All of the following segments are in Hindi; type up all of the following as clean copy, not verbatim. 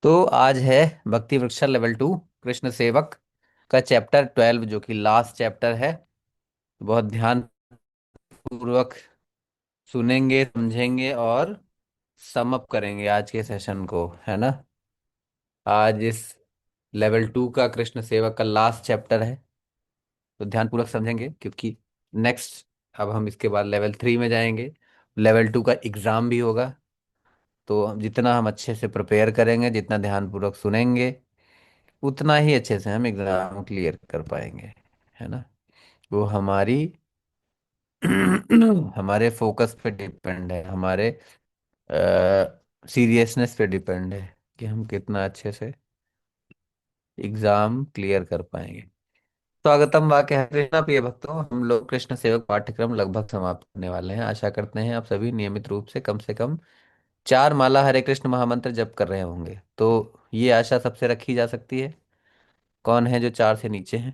तो आज है भक्ति वृक्षा लेवल 2 कृष्ण सेवक का चैप्टर 12 जो कि लास्ट चैप्टर है। बहुत ध्यान पूर्वक सुनेंगे, समझेंगे और समअप करेंगे आज के सेशन को, है ना। आज इस लेवल 2 का कृष्ण सेवक का लास्ट चैप्टर है, तो ध्यान पूर्वक समझेंगे क्योंकि नेक्स्ट अब हम इसके बाद लेवल 3 में जाएंगे। लेवल 2 का एग्जाम भी होगा। तो जितना हम अच्छे से प्रिपेयर करेंगे, जितना ध्यान पूर्वक सुनेंगे, उतना ही अच्छे से हम एग्जाम क्लियर कर पाएंगे, है ना। वो हमारी हमारे फोकस पे डिपेंड है, हमारे सीरियसनेस पे डिपेंड है कि हम कितना अच्छे से एग्जाम क्लियर कर पाएंगे। स्वागतम वाक्य है कृष्णा प्रिय भक्तों, हम लोग कृष्ण सेवक पाठ्यक्रम लगभग समाप्त करने वाले हैं। आशा करते हैं आप सभी नियमित रूप से कम 4 माला हरे कृष्ण महामंत्र जप कर रहे होंगे। तो ये आशा सबसे रखी जा सकती है। कौन है जो 4 से नीचे है?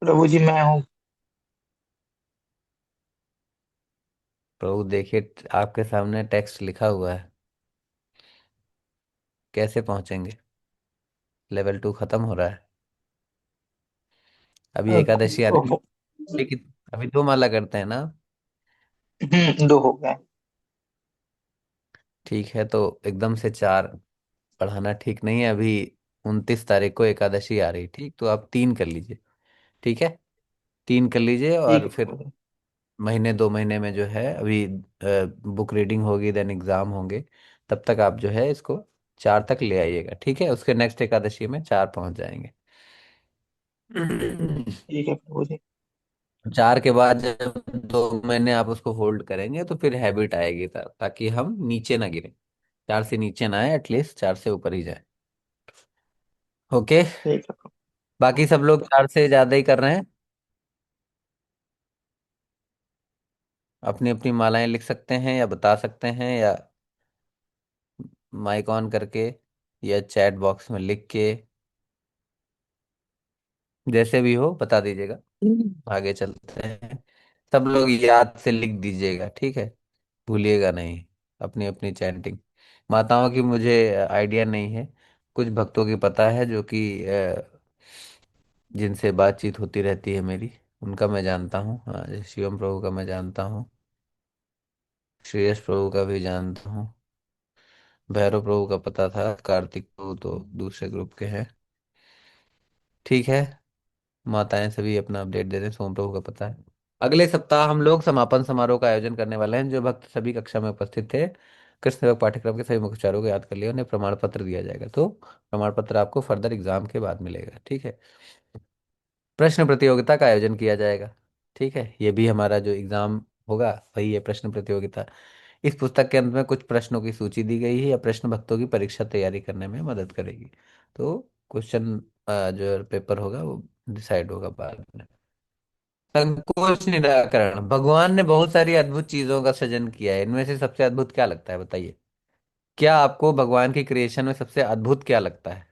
प्रभु जी मैं हूँ। प्रभु देखिए, आपके सामने टेक्स्ट लिखा हुआ है। कैसे पहुंचेंगे? लेवल 2 खत्म हो रहा है। अभी एकादशी आने ओहो। लेकिन अभी 2 माला करते हैं ना। दो हो गए। ठीक है, तो एकदम से 4 बढ़ाना ठीक नहीं है। अभी 29 तारीख को एकादशी आ रही, ठीक, तो आप 3 कर लीजिए। ठीक है, 3 कर लीजिए ठीक और है फिर प्रभु जी। महीने 2 महीने में जो है अभी बुक रीडिंग होगी, देन एग्जाम होंगे। तब तक आप जो है इसको 4 तक ले आइएगा, ठीक है। उसके नेक्स्ट एकादशी में 4 पहुंच जाएंगे। ठीक है प्रभु जी। 4 के बाद जब 2 महीने आप उसको होल्ड करेंगे तो फिर हैबिट आएगी, ताकि हम नीचे ना गिरे। 4 से नीचे ना आए, एटलीस्ट 4 से ऊपर ही जाए। ओके। ठीक है प्रभु। बाकी सब लोग 4 से ज्यादा ही कर रहे हैं। अपनी अपनी मालाएं लिख सकते हैं या बता सकते हैं, या माइक ऑन करके या चैट बॉक्स में लिख के, जैसे भी हो बता दीजिएगा। आगे चलते हैं। सब लोग याद से लिख दीजिएगा, ठीक है। भूलिएगा नहीं अपनी अपनी चैंटिंग। माताओं की मुझे आइडिया नहीं है। कुछ भक्तों की पता है, जो कि जिनसे बातचीत होती रहती है मेरी, उनका मैं जानता हूँ। हाँ, जैसे शिवम प्रभु का मैं जानता हूँ, श्रेयस प्रभु का भी जानता हूँ, भैरव प्रभु का पता था, कार्तिक प्रभु तो दूसरे ग्रुप के हैं। ठीक है, माताएं सभी अपना अपडेट दे दें। सोम प्रभु का पता है। अगले सप्ताह हम लोग समापन समारोह का आयोजन करने वाले हैं। जो भक्त सभी कक्षा में उपस्थित थे, कृष्ण सेवक पाठ्यक्रम के सभी मुख्याचार्यों को याद कर लिया, उन्हें प्रमाण पत्र दिया जाएगा। तो प्रमाण पत्र आपको फर्दर एग्जाम के बाद मिलेगा, ठीक है। प्रश्न प्रतियोगिता का आयोजन किया जाएगा, ठीक है। ये भी हमारा जो एग्जाम होगा वही है, प्रश्न प्रतियोगिता। इस पुस्तक के अंत में कुछ प्रश्नों की सूची दी गई है। यह प्रश्न भक्तों की परीक्षा तैयारी करने में मदद करेगी। तो क्वेश्चन जो पेपर होगा वो डिसाइड होगा बाद में। संकोच निराकरण, भगवान ने बहुत सारी अद्भुत चीजों का सृजन किया है। इनमें से सबसे अद्भुत क्या लगता है, बताइए। क्या आपको भगवान की क्रिएशन में सबसे अद्भुत क्या लगता है?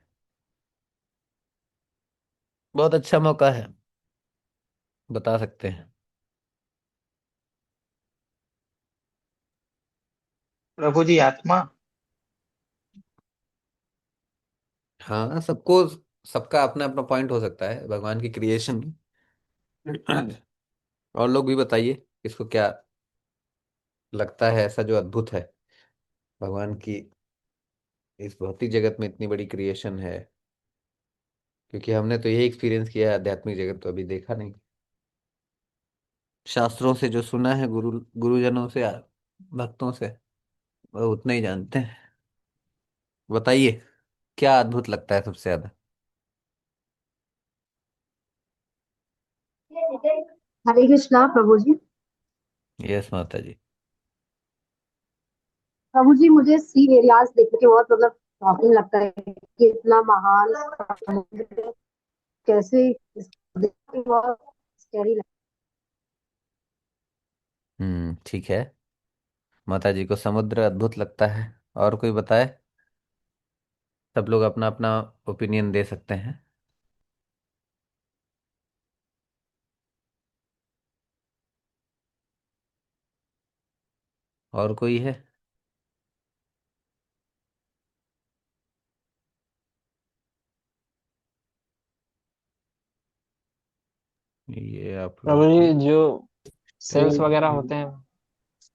बहुत अच्छा मौका है, बता सकते हैं। प्रभु जी आत्मा। हाँ, सबको, सबका अपना अपना पॉइंट हो सकता है भगवान की क्रिएशन में। और लोग भी बताइए, किसको क्या लगता है ऐसा जो अद्भुत है भगवान की। इस भौतिक जगत में इतनी बड़ी क्रिएशन है, क्योंकि हमने तो यही एक्सपीरियंस किया है, आध्यात्मिक जगत तो अभी देखा नहीं। शास्त्रों से जो सुना है, गुरुजनों से, भक्तों से, वो उतना ही जानते हैं। बताइए, क्या अद्भुत लगता है सबसे ज्यादा? हरे कृष्णा प्रभु जी। यस माता जी। प्रभु जी मुझे सी एरियाज देख के बहुत शॉकिंग लगता है कि इतना महान समुद्र कैसे देख के बहुत स्कैरी लगता ठीक है। माता जी को समुद्र अद्भुत लगता है। और कोई बताए? सब लोग अपना अपना ओपिनियन दे सकते हैं। और कोई है? ये आप प्रभु लोगों की जी जो सेल्स वगैरह तो होते हैं,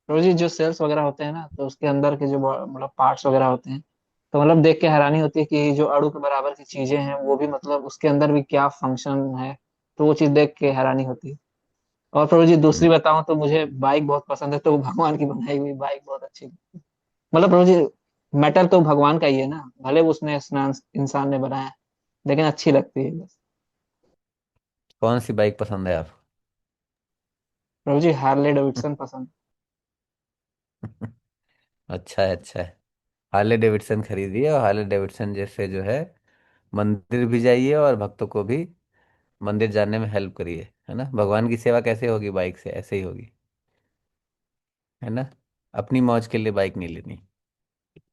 प्रभु जी जो सेल्स वगैरह होते हैं ना, तो उसके अंदर के जो मतलब पार्ट्स वगैरह होते हैं, तो मतलब देख के हैरानी होती है कि जो अणु के बराबर की चीजें हैं वो भी मतलब उसके अंदर भी क्या फंक्शन है। तो वो चीज देख के हैरानी होती है। और प्रभु जी दूसरी बताऊं तो मुझे बाइक बहुत पसंद है, तो भगवान की बनाई हुई बाइक बहुत अच्छी लगती है। मतलब प्रभु जी मेटल तो भगवान का ही है ना, भले उसने स्नान इंसान ने बनाया है, लेकिन अच्छी लगती है बस। कौन सी बाइक पसंद है आप? प्रभु जी हार्ले डेविडसन पसंद। अच्छा है, अच्छा है। हार्ले डेविडसन खरीदिए, और हार्ले डेविडसन जैसे जो है मंदिर भी जाइए और भक्तों को भी मंदिर जाने में हेल्प करिए, है ना। भगवान की सेवा कैसे होगी? बाइक से ऐसे ही होगी, है ना। अपनी मौज के लिए बाइक नहीं लेनी,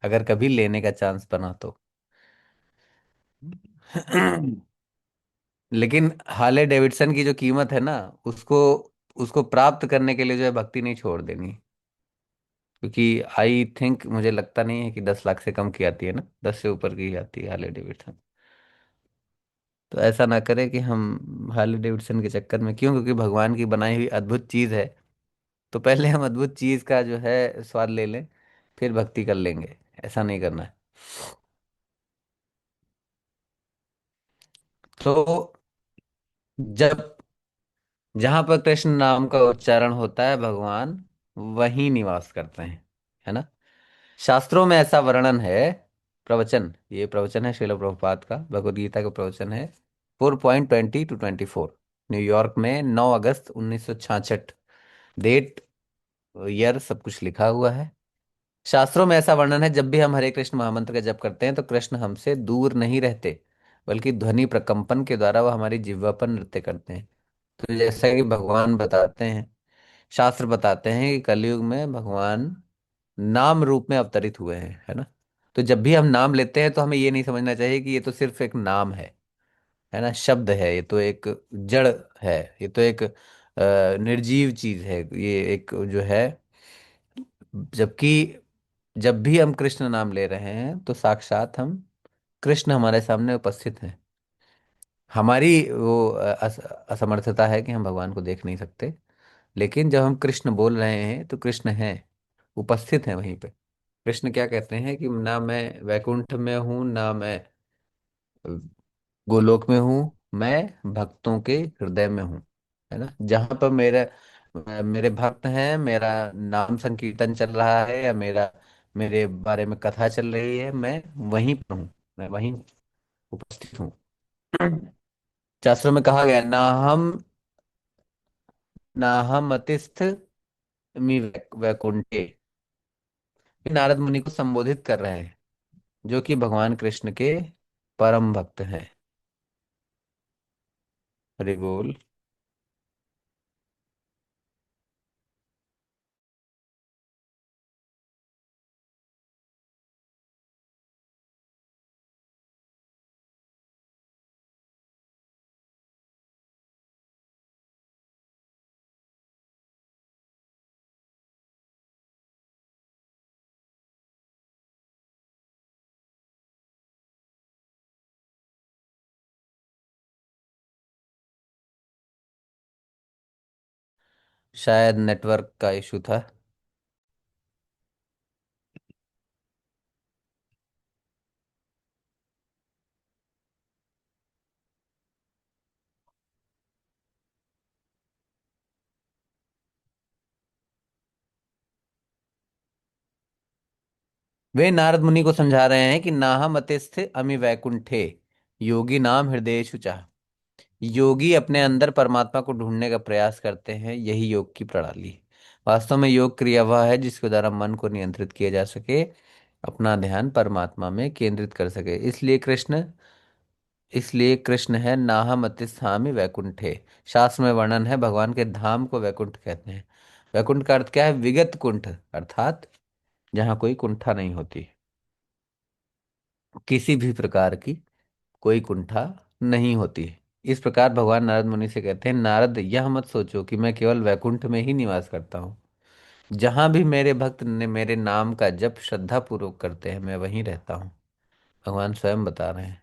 अगर कभी लेने का चांस बना तो। लेकिन हार्ले डेविडसन की जो कीमत है ना, उसको उसको प्राप्त करने के लिए जो है भक्ति नहीं छोड़ देनी। क्योंकि आई थिंक, मुझे लगता नहीं है कि 10 लाख से कम की आती है ना, 10 से ऊपर की ही आती है हार्ले डेविडसन। तो ऐसा ना करें कि हम हार्ले डेविडसन के चक्कर में क्यों, क्योंकि भगवान की बनाई हुई अद्भुत चीज है। तो पहले हम अद्भुत चीज का जो है स्वाद ले लें, फिर भक्ति कर लेंगे। ऐसा नहीं करना है। तो जब जहां पर कृष्ण नाम का उच्चारण होता है, भगवान वहीं निवास करते हैं, है ना। शास्त्रों में ऐसा वर्णन है। प्रवचन, ये प्रवचन है श्रील प्रभुपाद का, भगवद गीता का प्रवचन है। 4.20 to 24, न्यूयॉर्क में 9 अगस्त 1966। डेट, ईयर, सब कुछ लिखा हुआ है। शास्त्रों में ऐसा वर्णन है, जब भी हम हरे कृष्ण महामंत्र का जप करते हैं तो कृष्ण हमसे दूर नहीं रहते, बल्कि ध्वनि प्रकंपन के द्वारा वह हमारी जिह्वा पर नृत्य करते हैं। तो जैसा कि भगवान बताते हैं, शास्त्र बताते हैं कि कलयुग में भगवान नाम रूप में अवतरित हुए हैं, है ना। तो जब भी हम नाम लेते हैं तो हमें ये नहीं समझना चाहिए कि ये तो सिर्फ एक नाम है ना, शब्द है, ये तो एक जड़ है, ये तो एक निर्जीव चीज है, ये एक जो है। जबकि जब भी हम कृष्ण नाम ले रहे हैं तो साक्षात हम, कृष्ण हमारे सामने उपस्थित हैं। हमारी वो असमर्थता है कि हम भगवान को देख नहीं सकते। लेकिन जब हम कृष्ण बोल रहे हैं तो कृष्ण हैं, उपस्थित हैं वहीं पे। कृष्ण क्या कहते हैं कि ना मैं वैकुंठ में हूँ, ना मैं गोलोक में हूँ, मैं भक्तों के हृदय में हूँ, है ना। जहां पर मेरे मेरे भक्त हैं, मेरा नाम संकीर्तन चल रहा है, या मेरे बारे में कथा चल रही है, मैं वहीं पर हूँ, मैं वहीं उपस्थित हूँ। शास्त्रों में कहा गया, ना हम अतिस्थ मि वैकुंठे। ये नारद मुनि को संबोधित कर रहे हैं, जो कि भगवान कृष्ण के परम भक्त हैं। हरि बोल। शायद नेटवर्क का इशू था। वे नारद मुनि को समझा रहे हैं कि नाहम अतिस्थ अमि वैकुंठे, योगी नाम हृदयेषु चाह। योगी अपने अंदर परमात्मा को ढूंढने का प्रयास करते हैं, यही योग की प्रणाली। वास्तव में योग क्रिया वह है जिसके द्वारा मन को नियंत्रित किया जा सके, अपना ध्यान परमात्मा में केंद्रित कर सके। इसलिए कृष्ण है नाहम अतिस्थामि वैकुंठे। शास्त्र में वर्णन है, भगवान के धाम को वैकुंठ कहते हैं। वैकुंठ का अर्थ क्या है? विगत कुंठ, अर्थात जहाँ कोई कुंठा नहीं होती, किसी भी प्रकार की कोई कुंठा नहीं होती। इस प्रकार भगवान नारद मुनि से कहते हैं, नारद यह मत सोचो कि मैं केवल वैकुंठ में ही निवास करता हूँ। जहां भी मेरे भक्त ने मेरे नाम का जप श्रद्धा पूर्वक करते हैं, मैं वहीं रहता हूँ। भगवान स्वयं बता रहे हैं,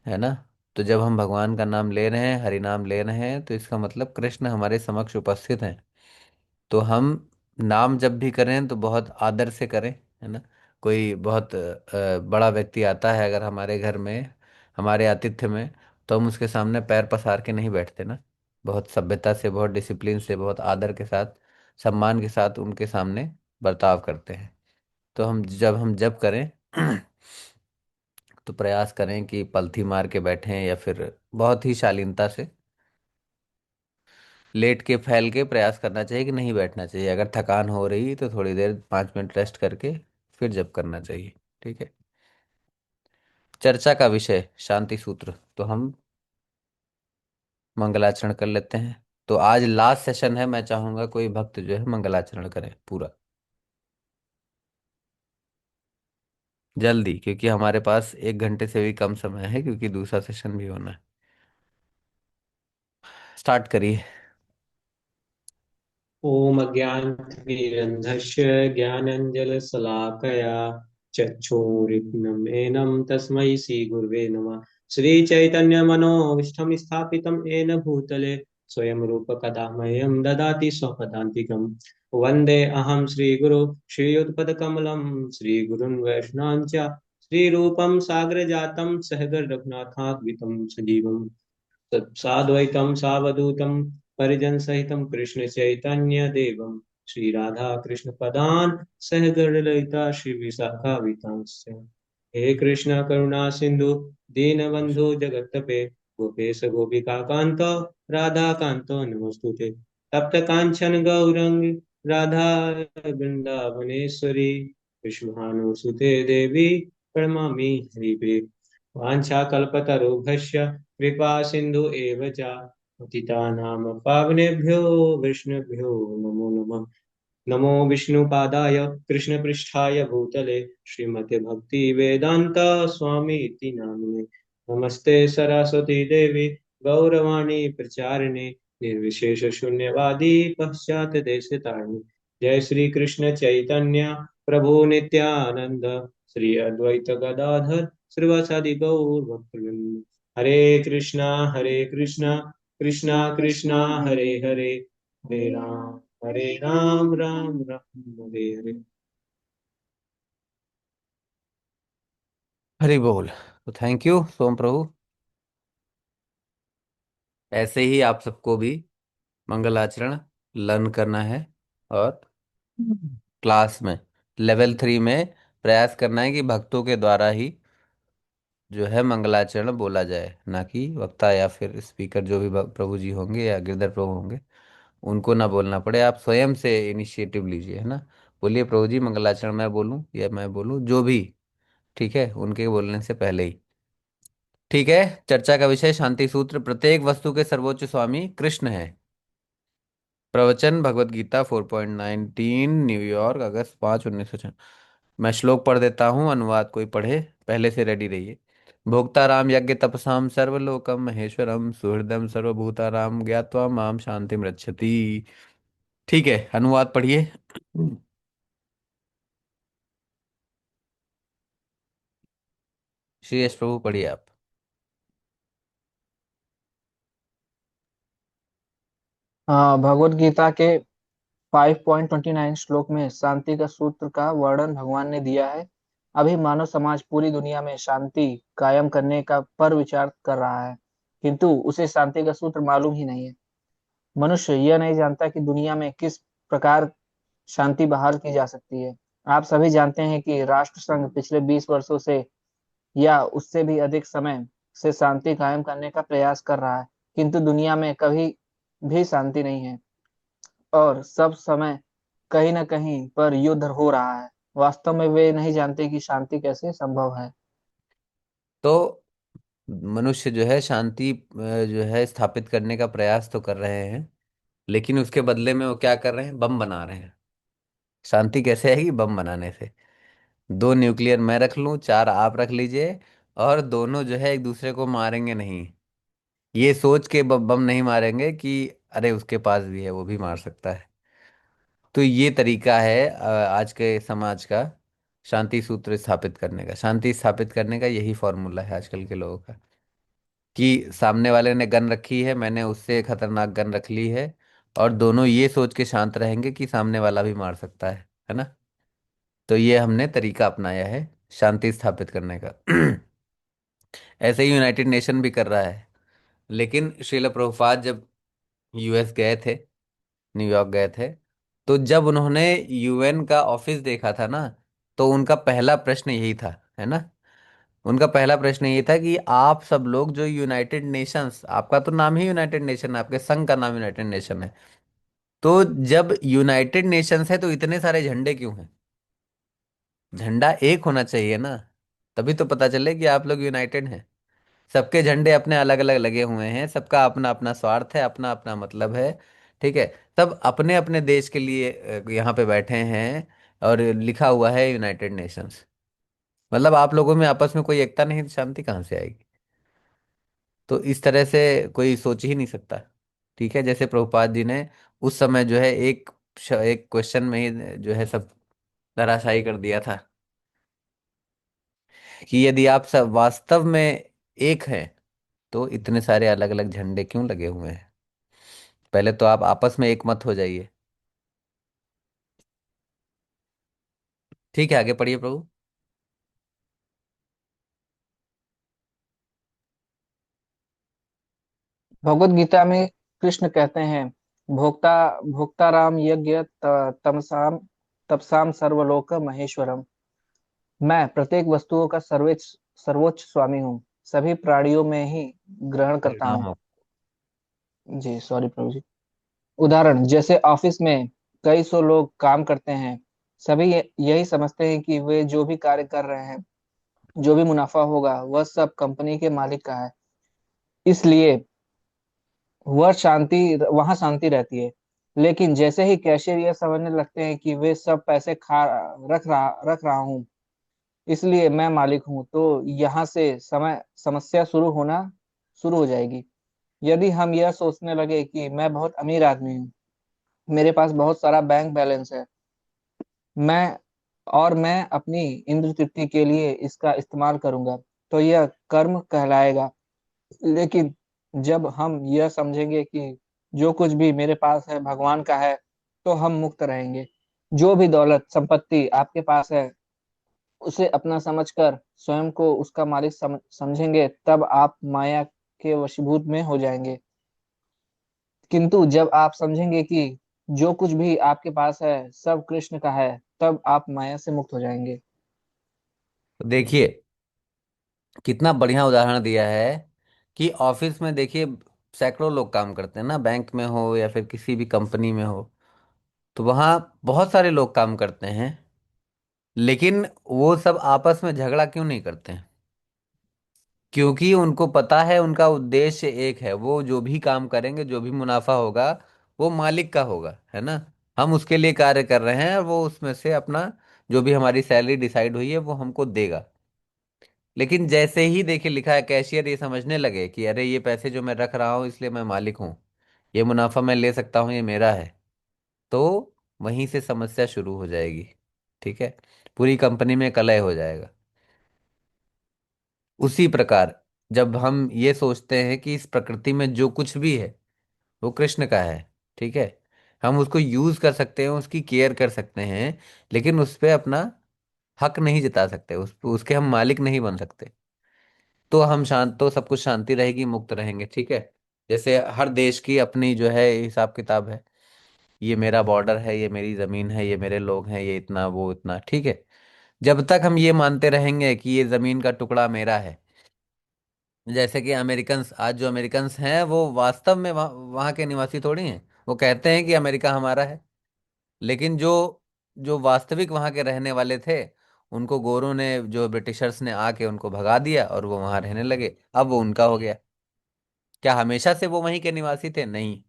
है ना। तो जब हम भगवान का नाम ले रहे हैं, हरि नाम ले रहे हैं, तो इसका मतलब कृष्ण हमारे समक्ष उपस्थित हैं। तो हम नाम जब भी करें तो बहुत आदर से करें, है ना। कोई बहुत बड़ा व्यक्ति आता है अगर हमारे घर में, हमारे आतिथ्य में, तो हम उसके सामने पैर पसार के नहीं बैठते ना। बहुत सभ्यता से, बहुत डिसिप्लिन से, बहुत आदर के साथ, सम्मान के साथ उनके सामने बर्ताव करते हैं। तो हम जब करें तो प्रयास करें कि पलथी मार के बैठें, या फिर बहुत ही शालीनता से लेट के फैल के प्रयास करना चाहिए कि नहीं बैठना चाहिए। अगर थकान हो रही तो थोड़ी देर 5 मिनट रेस्ट करके फिर जब करना चाहिए। ठीक है। चर्चा का विषय शांति सूत्र, तो हम मंगलाचरण कर लेते हैं। तो आज लास्ट सेशन है, मैं चाहूंगा कोई भक्त जो है मंगलाचरण करे पूरा, जल्दी, क्योंकि हमारे पास 1 घंटे से भी कम समय है, क्योंकि दूसरा सेशन भी होना है। स्टार्ट करिए। ॐ अज्ञानतिमिरन्धस्य ज्ञानाञ्जनशलाकया चक्षुरुन्मीलितं तस्मै श्रीगुरवे नमः। श्रीचैतन्यमनोभीष्टं स्थापितं येन भूतले स्वयं रूपकदा मह्यं ददाति स्वपदान्तिकं। वन्दे अहं श्रीगुरो श्रीयुतपदकमलं श्रीगुरुन् वैष्णवां च श्रीरूपं साग्रजातं सहगण रघुनाथान्वितं सजीवम् साद्वैतं सावधूतं परिजनसहितं कृष्णचैतन्यदेवं श्रीराधाकृष्णपदान् सहगणललिता श्रीविशाखावितांश्च। हे कृष्ण करुणा सिन्धु दीनबन्धु जगत्तपे गोपेश गोपिकान्त राधाकान्त नमोऽस्तुते। तप्त काञ्चन गौरंग राधा वृन्दावनेश्वरी विश्वभानुसुते देवी प्रणमामि हरिप्रिये। वाञ्छाकल्पतरुभ्यश्च कृपा सिन्धु एव च पतितानां पावनेभ्यो वैष्णवेभ्यो नमो नमः। नमो विष्णुपादाय कृष्णपृष्ठाय भूतले श्रीमते भक्ति वेदांत स्वामी इति नामिने। नमस्ते सरस्वती देवी गौरवाणी प्रचारिणे निर्विशेष शून्यवादी पश्चात देश तारिणे। जय श्री कृष्ण चैतन्य प्रभु नित्यानंद श्री अद्वैत गदाधर श्रीवासादि गौर भक्तवृंद। हरे कृष्णा कृष्णा कृष्णा हरे हरे, हरे राम राम राम हरे हरे। हरि बोल। तो थैंक यू सोम प्रभु। ऐसे ही आप सबको भी मंगलाचरण लर्न करना है, और क्लास में लेवल 3 में प्रयास करना है कि भक्तों के द्वारा ही जो है मंगलाचरण बोला जाए, ना कि वक्ता या फिर स्पीकर जो भी प्रभु जी होंगे या गिरधर प्रभु होंगे उनको ना बोलना पड़े। आप स्वयं से इनिशिएटिव लीजिए, है ना। बोलिए प्रभु जी मंगलाचरण, मैं बोलूं या मैं बोलूं, जो भी, ठीक है, उनके बोलने से पहले ही। ठीक है। चर्चा का विषय शांति सूत्र, प्रत्येक वस्तु के सर्वोच्च स्वामी कृष्ण है। प्रवचन भगवत गीता 4.19, न्यूयॉर्क, अगस्त 5, 1996। मैं श्लोक पढ़ देता हूँ, अनुवाद कोई पढ़े, पहले से रेडी रहिए। भोक्ताराम यज्ञ तपसाम सर्वलोकम महेश्वरम सुहृदम सर्वभूताराम ज्ञात्वा माम शांति रक्षति। ठीक है, अनुवाद पढ़िए। श्री यश प्रभु पढ़िए आप। हाँ, भगवत गीता के 5.29 श्लोक में शांति का सूत्र का वर्णन भगवान ने दिया है। अभी मानव समाज पूरी दुनिया में शांति कायम करने का पर विचार कर रहा है, किंतु उसे शांति का सूत्र मालूम ही नहीं है। मनुष्य यह नहीं जानता कि दुनिया में किस प्रकार शांति बहाल की जा सकती है। आप सभी जानते हैं कि राष्ट्र संघ पिछले 20 वर्षों से या उससे भी अधिक समय से शांति कायम करने का प्रयास कर रहा है, किंतु दुनिया में कभी भी शांति नहीं है और सब समय कहीं न कहीं पर युद्ध हो रहा है। वास्तव में वे नहीं जानते कि शांति कैसे संभव है। तो मनुष्य जो है शांति जो है स्थापित करने का प्रयास तो कर रहे हैं, लेकिन उसके बदले में वो क्या कर रहे हैं, बम बना रहे हैं। शांति कैसे आएगी, बम बनाने से। 2 न्यूक्लियर मैं रख लूं, 4 आप रख लीजिए, और दोनों जो है एक दूसरे को मारेंगे नहीं, ये सोच के बम नहीं मारेंगे कि अरे उसके पास भी है, वो भी मार सकता है। तो ये तरीका है आज के समाज का शांति सूत्र स्थापित करने का, शांति स्थापित करने का यही फॉर्मूला है आजकल के लोगों का। कि सामने वाले ने गन रखी है, मैंने उससे खतरनाक गन रख ली है, और दोनों ये सोच के शांत रहेंगे कि सामने वाला भी मार सकता है ना। तो ये हमने तरीका अपनाया है शांति स्थापित करने का। ऐसे ही यूनाइटेड नेशन भी कर रहा है। लेकिन श्रील प्रभुपाद जब यूएस गए थे, न्यूयॉर्क गए थे, तो जब उन्होंने यूएन का ऑफिस देखा था ना, तो उनका पहला प्रश्न यही था, है ना। उनका पहला प्रश्न ये था कि आप सब लोग जो यूनाइटेड नेशंस, आपका तो नाम ही यूनाइटेड नेशन है, आपके संघ का नाम यूनाइटेड नेशन है, तो जब यूनाइटेड नेशंस है तो इतने सारे झंडे क्यों हैं? झंडा एक होना चाहिए ना, तभी तो पता चले कि आप लोग यूनाइटेड हैं। सबके झंडे अपने अलग अलग लगे हुए हैं, सबका अपना अपना स्वार्थ है, अपना अपना मतलब है। ठीक है। सब अपने अपने देश के लिए यहाँ पे बैठे हैं, और लिखा हुआ है यूनाइटेड नेशंस। मतलब आप लोगों में आपस में कोई एकता नहीं तो शांति कहाँ से आएगी? तो इस तरह से कोई सोच ही नहीं सकता। ठीक है। जैसे प्रभुपाद जी ने उस समय जो है एक क्वेश्चन में ही जो है सब धराशायी कर दिया था, कि यदि आप सब वास्तव में एक हैं, तो इतने सारे अलग अलग झंडे क्यों लगे हुए हैं? पहले तो आप आपस में एक मत हो जाइए। ठीक है, आगे पढ़िए प्रभु। भगवत गीता में कृष्ण कहते हैं, भोक्ता भोक्ता राम यज्ञ तमसाम तपसाम सर्वलोक महेश्वरम। मैं प्रत्येक वस्तुओं का सर्वोच्च सर्वोच्च स्वामी हूँ, सभी प्राणियों में ही ग्रहण करता हूँ। परिणाम। जी सॉरी प्रभु जी। उदाहरण, जैसे ऑफिस में कई सौ लोग काम करते हैं, सभी यही समझते हैं कि वे जो भी कार्य कर रहे हैं, जो भी मुनाफा होगा, वह सब कंपनी के मालिक का है। इसलिए वहां शांति रहती है। लेकिन जैसे ही कैशियर यह समझने लगते हैं कि वे सब पैसे खा रख रहा हूँ, इसलिए मैं मालिक हूँ, तो यहाँ से समय समस्या शुरू हो जाएगी। यदि हम यह सोचने लगे कि मैं बहुत अमीर आदमी हूँ, मेरे पास बहुत सारा बैंक बैलेंस है, मैं मैं अपनी इंद्र तृप्ति के लिए इसका इस्तेमाल करूंगा, तो यह कर्म कहलाएगा। लेकिन जब हम यह समझेंगे कि जो कुछ भी मेरे पास है भगवान का है, तो हम मुक्त रहेंगे। जो भी दौलत संपत्ति आपके पास है, उसे अपना समझकर स्वयं को उसका मालिक समझेंगे, तब आप माया के वशीभूत में हो जाएंगे। किंतु जब आप समझेंगे कि जो कुछ भी आपके पास है सब कृष्ण का है, तब आप माया से मुक्त हो जाएंगे। तो देखिए कितना बढ़िया उदाहरण दिया है, कि ऑफिस में देखिए सैकड़ों लोग काम करते हैं ना, बैंक में हो या फिर किसी भी कंपनी में हो, तो वहाँ बहुत सारे लोग काम करते हैं। लेकिन वो सब आपस में झगड़ा क्यों नहीं करते हैं? क्योंकि उनको पता है उनका उद्देश्य एक है, वो जो भी काम करेंगे, जो भी मुनाफा होगा, वो मालिक का होगा, है ना। हम उसके लिए कार्य कर रहे हैं, और वो उसमें से अपना जो भी हमारी सैलरी डिसाइड हुई है वो हमको देगा। लेकिन जैसे ही देखिए लिखा है, कैशियर ये समझने लगे कि अरे ये पैसे जो मैं रख रहा हूँ इसलिए मैं मालिक हूँ, ये मुनाफा मैं ले सकता हूँ, ये मेरा है, तो वहीं से समस्या शुरू हो जाएगी। ठीक है। पूरी कंपनी में कलह हो जाएगा। उसी प्रकार जब हम ये सोचते हैं कि इस प्रकृति में जो कुछ भी है वो कृष्ण का है, ठीक है, हम उसको यूज कर सकते हैं, उसकी केयर कर सकते हैं, लेकिन उस पे अपना हक नहीं जता सकते, उसके हम मालिक नहीं बन सकते, तो हम शांत, तो सब कुछ शांति रहेगी, मुक्त रहेंगे। ठीक है। जैसे हर देश की अपनी जो है हिसाब किताब है, ये मेरा बॉर्डर है, ये मेरी जमीन है, ये मेरे लोग हैं, ये इतना वो इतना, ठीक है। जब तक हम ये मानते रहेंगे कि ये जमीन का टुकड़ा मेरा है, जैसे कि अमेरिकन्स, आज जो अमेरिकन्स हैं वो वास्तव में वहाँ के निवासी थोड़ी हैं। वो कहते हैं कि अमेरिका हमारा है, लेकिन जो जो वास्तविक वहाँ के रहने वाले थे, उनको गोरों ने, जो ब्रिटिशर्स ने आके उनको भगा दिया, और वो वहाँ रहने लगे, अब वो उनका हो गया। क्या हमेशा से वो वहीं के निवासी थे? नहीं,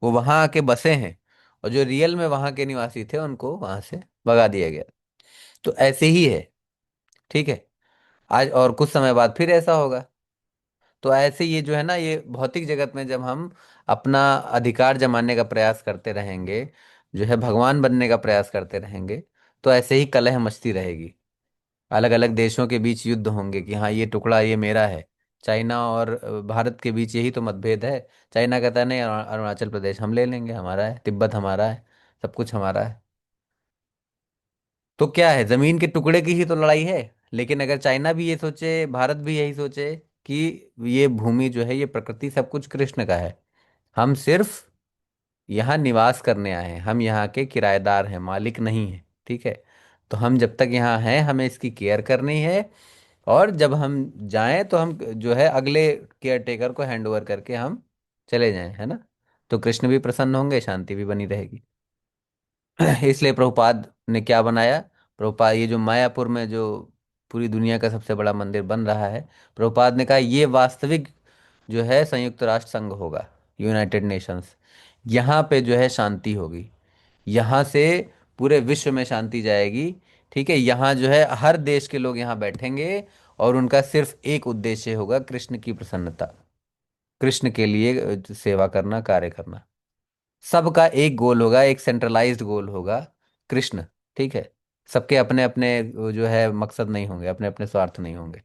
वो वहाँ आके बसे हैं, और जो रियल में वहाँ के निवासी थे उनको वहाँ से भगा दिया गया। तो ऐसे ही है। ठीक है। आज और कुछ समय बाद फिर ऐसा होगा। तो ऐसे ये जो है ना, ये भौतिक जगत में जब हम अपना अधिकार जमाने का प्रयास करते रहेंगे, जो है भगवान बनने का प्रयास करते रहेंगे, तो ऐसे ही कलह मचती रहेगी। अलग अलग देशों के बीच युद्ध होंगे कि हाँ ये टुकड़ा ये मेरा है, चाइना और भारत के बीच यही तो मतभेद है। चाइना कहता है नहीं, अरुणाचल प्रदेश हम ले लेंगे, हमारा है, तिब्बत हमारा है, सब कुछ हमारा है। तो क्या है, जमीन के टुकड़े की ही तो लड़ाई है। लेकिन अगर चाइना भी ये सोचे, भारत भी यही सोचे कि ये भूमि जो है, ये प्रकृति, सब कुछ कृष्ण का है, हम सिर्फ यहाँ निवास करने आए हैं, हम यहाँ के किराएदार हैं, मालिक नहीं हैं, ठीक है। तो हम जब तक यहाँ हैं हमें इसकी केयर करनी है, और जब हम जाएं तो हम जो है अगले केयर टेकर को हैंड ओवर करके हम चले जाएं, है ना। तो कृष्ण भी प्रसन्न होंगे, शांति भी बनी रहेगी। इसलिए प्रभुपाद ने क्या बनाया, प्रभुपाद ये जो मायापुर में जो पूरी दुनिया का सबसे बड़ा मंदिर बन रहा है, प्रभुपाद ने कहा ये वास्तविक जो है संयुक्त राष्ट्र संघ होगा, यूनाइटेड नेशंस। यहाँ पे जो है शांति होगी, यहाँ से पूरे विश्व में शांति जाएगी, ठीक है। यहाँ जो है हर देश के लोग यहाँ बैठेंगे, और उनका सिर्फ एक उद्देश्य होगा, कृष्ण की प्रसन्नता, कृष्ण के लिए सेवा करना, कार्य करना। सबका एक गोल होगा, एक सेंट्रलाइज्ड गोल होगा, कृष्ण, ठीक है। सबके अपने अपने जो है मकसद नहीं होंगे, अपने अपने स्वार्थ नहीं होंगे।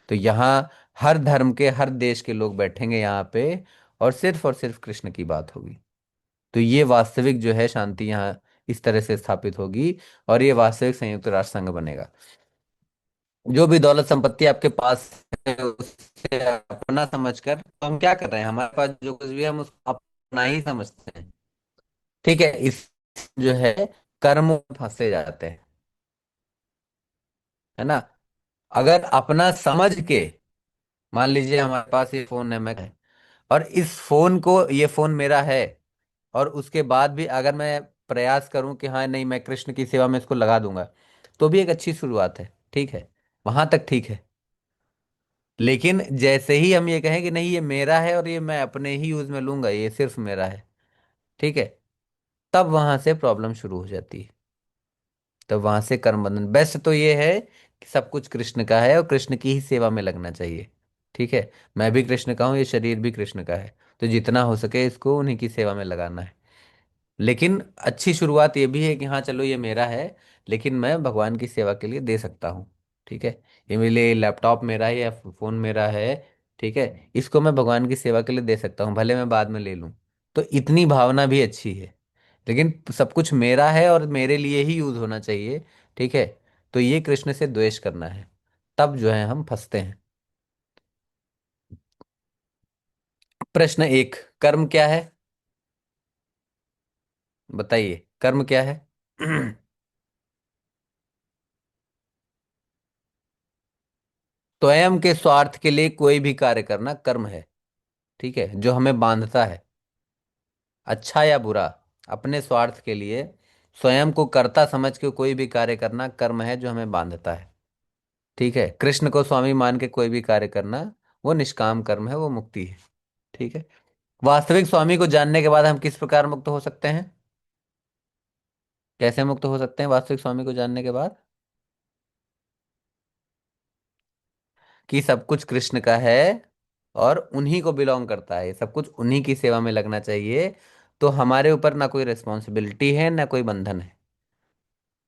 तो यहाँ हर धर्म के, हर देश के लोग बैठेंगे यहाँ पे, और सिर्फ कृष्ण की बात होगी। तो ये वास्तविक जो है शांति यहाँ इस तरह से स्थापित होगी, और ये वास्तविक संयुक्त राष्ट्र संघ बनेगा। जो भी दौलत संपत्ति आपके पास है उससे अपना समझकर, तो हम क्या कर रहे हैं, हमारे पास जो कुछ भी है हम उसको अपना ही समझते हैं, ठीक है। इस जो है कर्म में फंसे जाते हैं, है ना। अगर अपना समझ के, मान लीजिए हमारे पास ये फोन है, मैं, और इस फोन को, ये फोन मेरा है, और उसके बाद भी अगर मैं प्रयास करूं कि हाँ नहीं मैं कृष्ण की सेवा में इसको लगा दूंगा, तो भी एक अच्छी शुरुआत है, ठीक है, वहां तक ठीक है। लेकिन जैसे ही हम ये कहें कि नहीं ये मेरा है और ये मैं अपने ही यूज में लूंगा, ये सिर्फ मेरा है, ठीक है, तब वहां से प्रॉब्लम शुरू हो जाती है। तब वहां से कर्म बंधन, बेस्ट तो ये है कि सब कुछ कृष्ण का है और कृष्ण की ही सेवा में लगना चाहिए, ठीक है। मैं भी कृष्ण का हूँ, ये शरीर भी कृष्ण का है, तो जितना हो सके इसको उन्हीं की सेवा में लगाना है। लेकिन अच्छी शुरुआत ये भी है कि हाँ चलो ये मेरा है, लेकिन मैं भगवान की सेवा के लिए दे सकता हूँ, ठीक है। ये मेरे लिए लैपटॉप मेरा है या फोन मेरा है, ठीक है, इसको मैं भगवान की सेवा के लिए दे सकता हूँ, भले मैं बाद में ले लूँ। तो इतनी भावना भी अच्छी है। लेकिन सब कुछ मेरा है और मेरे लिए ही यूज होना चाहिए, ठीक है, तो ये कृष्ण से द्वेष करना है, तब जो है हम फंसते हैं। प्रश्न एक, कर्म क्या है, बताइए कर्म क्या है। स्वयं के स्वार्थ के लिए कोई भी कार्य करना कर्म है, ठीक है, जो हमें बांधता है, अच्छा या बुरा, अपने स्वार्थ के लिए स्वयं को कर्ता समझ के कोई भी कार्य करना कर्म है जो हमें बांधता है, ठीक है। कृष्ण को स्वामी मान के कोई भी कार्य करना वो निष्काम कर्म है, वो मुक्ति है, ठीक है। वास्तविक स्वामी को जानने के बाद हम किस प्रकार मुक्त हो सकते हैं, कैसे मुक्त हो सकते हैं वास्तविक स्वामी को जानने के बाद, कि सब कुछ कृष्ण का है और उन्हीं को बिलोंग करता है, सब कुछ उन्हीं की सेवा में लगना चाहिए। तो हमारे ऊपर ना कोई रिस्पॉन्सिबिलिटी है ना कोई बंधन है,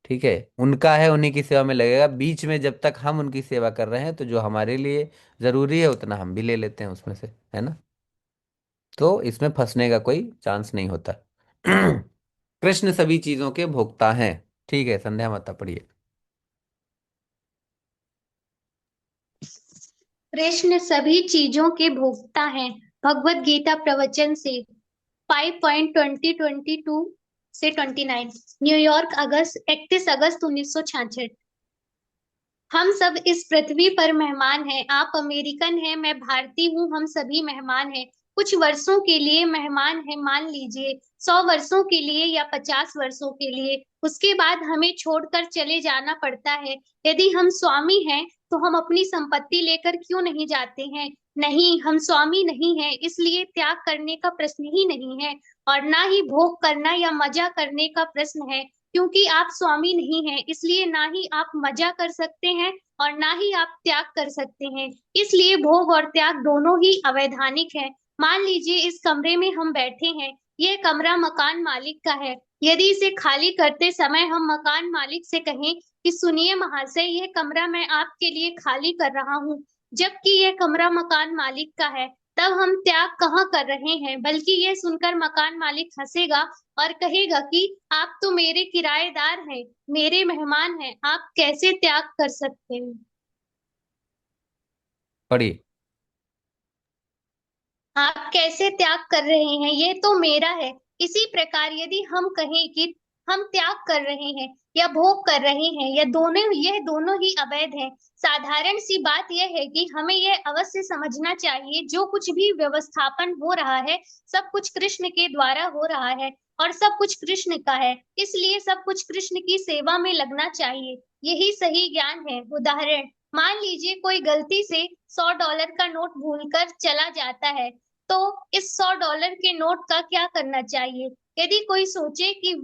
ठीक है, उनका है, उन्हीं की सेवा में लगेगा। बीच में जब तक हम उनकी सेवा कर रहे हैं तो जो हमारे लिए जरूरी है उतना हम भी ले लेते हैं उसमें से, है ना। तो इसमें फंसने का कोई चांस नहीं होता। कृष्ण सभी चीजों के भोक्ता हैं, ठीक है, संध्या माता पढ़िए। कृष्ण सभी चीजों के भोक्ता हैं। भगवत गीता प्रवचन से 5.2022 से 29। न्यूयॉर्क, अगस्त 31 अगस्त 1966। हम सब इस पृथ्वी पर मेहमान हैं। आप अमेरिकन हैं, मैं भारतीय हूँ, हम सभी मेहमान हैं। कुछ वर्षों के लिए मेहमान हैं, मान लीजिए 100 वर्षों के लिए या 50 वर्षों के लिए। उसके बाद हमें छोड़कर चले जाना पड़ता है। यदि हम स्वामी हैं तो हम अपनी संपत्ति लेकर क्यों नहीं जाते हैं? नहीं, हम स्वामी नहीं हैं, इसलिए त्याग करने का प्रश्न ही नहीं है, और ना ही भोग करना या मजा करने का प्रश्न है। क्योंकि आप स्वामी नहीं हैं, इसलिए ना ही आप मजा कर सकते हैं और ना ही आप त्याग कर सकते हैं। इसलिए भोग और त्याग दोनों ही अवैधानिक है। मान लीजिए इस कमरे में हम बैठे हैं। यह कमरा मकान मालिक का है। यदि इसे खाली करते समय हम मकान मालिक से कहें कि सुनिए महाशय, यह कमरा मैं आपके लिए खाली कर रहा हूँ, जबकि यह कमरा मकान मालिक का है, तब हम त्याग कहाँ कर रहे हैं? बल्कि यह सुनकर मकान मालिक हंसेगा और कहेगा कि आप तो मेरे किराएदार हैं, मेरे मेहमान हैं, आप कैसे त्याग कर सकते हैं? पढ़िए। आप कैसे त्याग कर रहे हैं? ये तो मेरा है। इसी प्रकार यदि हम कहें कि हम त्याग कर रहे हैं या भोग कर रहे हैं, यह दोनों ही अवैध हैं। साधारण सी बात यह है कि हमें यह अवश्य समझना चाहिए, जो कुछ भी व्यवस्थापन हो रहा है, सब कुछ कृष्ण के द्वारा हो रहा है और सब कुछ कृष्ण का है। इसलिए सब कुछ कृष्ण की सेवा में लगना चाहिए। यही सही ज्ञान है। उदाहरण, मान लीजिए कोई गलती से $100 का नोट भूलकर चला जाता है, तो इस $100 के नोट का क्या करना चाहिए? यदि कोई सोचे कि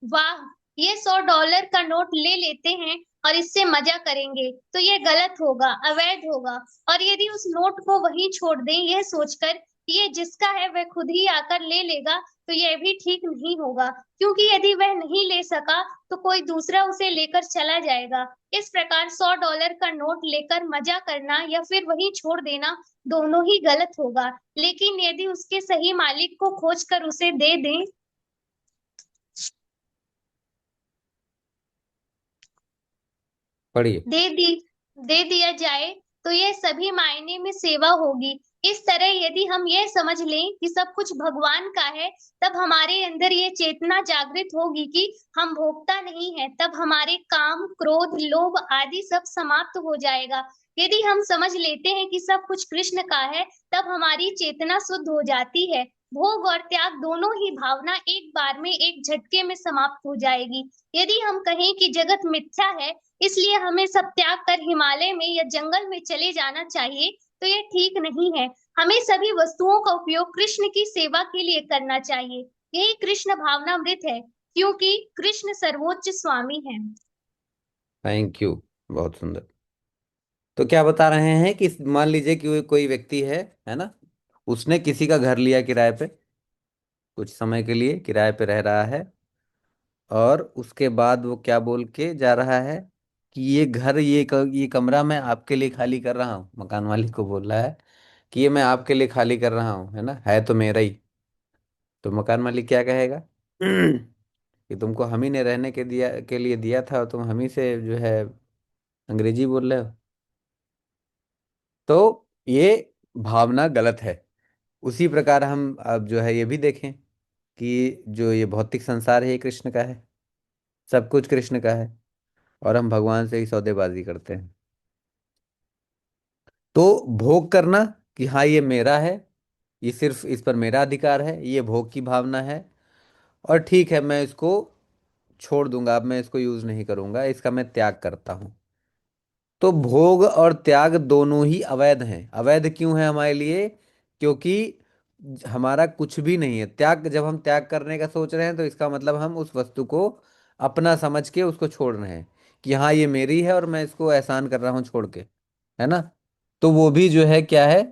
वाह, ये $100 का नोट ले लेते हैं और इससे मजा करेंगे, तो ये गलत होगा, अवैध होगा। और यदि उस नोट को वहीं छोड़ दें, यह सोचकर कि ये जिसका है वह खुद ही आकर ले लेगा, तो यह भी ठीक नहीं होगा, क्योंकि यदि वह नहीं ले सका तो कोई दूसरा उसे लेकर चला जाएगा। इस प्रकार $100 का नोट लेकर मजा करना या फिर वहीं छोड़ देना, दोनों ही गलत होगा। लेकिन यदि उसके सही मालिक को खोजकर उसे पढ़िए। दे दी दे दिया जाए, तो यह सभी मायने में सेवा होगी। इस तरह यदि हम यह समझ लें कि सब कुछ भगवान का है, तब हमारे अंदर ये चेतना जागृत होगी कि हम भोगता नहीं है। तब हमारे काम, क्रोध, लोभ आदि सब समाप्त हो जाएगा। यदि हम समझ लेते हैं कि सब कुछ कृष्ण का है, तब हमारी चेतना शुद्ध हो जाती है। भोग और त्याग दोनों ही भावना एक बार में, एक झटके में समाप्त हो जाएगी। यदि हम कहें कि जगत मिथ्या है, इसलिए हमें सब त्याग कर हिमालय में या जंगल में चले जाना चाहिए, तो ये ठीक नहीं है। हमें सभी वस्तुओं का उपयोग कृष्ण की सेवा के लिए करना चाहिए। यही कृष्ण भावनामृत है, क्योंकि कृष्ण सर्वोच्च स्वामी है। Thank you. बहुत सुंदर। तो क्या बता रहे हैं कि मान लीजिए कि कोई व्यक्ति है ना, उसने किसी का घर लिया किराए पे, कुछ समय के लिए किराए पे रह रहा है, और उसके बाद वो क्या बोल के जा रहा है कि ये घर, ये कमरा मैं आपके लिए खाली कर रहा हूँ। मकान मालिक को बोल रहा है कि ये मैं आपके लिए खाली कर रहा हूँ, है ना, है तो मेरा ही। तो मकान मालिक क्या कहेगा? कि तुमको हम ही ने रहने के लिए दिया था, और तुम हम ही से जो है अंग्रेजी बोल रहे हो। तो ये भावना गलत है। उसी प्रकार हम अब जो है ये भी देखें कि जो ये भौतिक संसार है, ये कृष्ण का है, सब कुछ कृष्ण का है, और हम भगवान से ही सौदेबाजी करते हैं। तो भोग करना कि हाँ ये मेरा है, ये सिर्फ इस पर मेरा अधिकार है, ये भोग की भावना है। और ठीक है, मैं इसको छोड़ दूंगा, अब मैं इसको यूज नहीं करूंगा, इसका मैं त्याग करता हूँ। तो भोग और त्याग दोनों ही अवैध हैं। अवैध क्यों है हमारे लिए? क्योंकि हमारा कुछ भी नहीं है। त्याग, जब हम त्याग करने का सोच रहे हैं, तो इसका मतलब हम उस वस्तु को अपना समझ के उसको छोड़ रहे हैं कि हाँ ये मेरी है और मैं इसको एहसान कर रहा हूँ छोड़ के, है ना। तो वो भी जो है क्या है?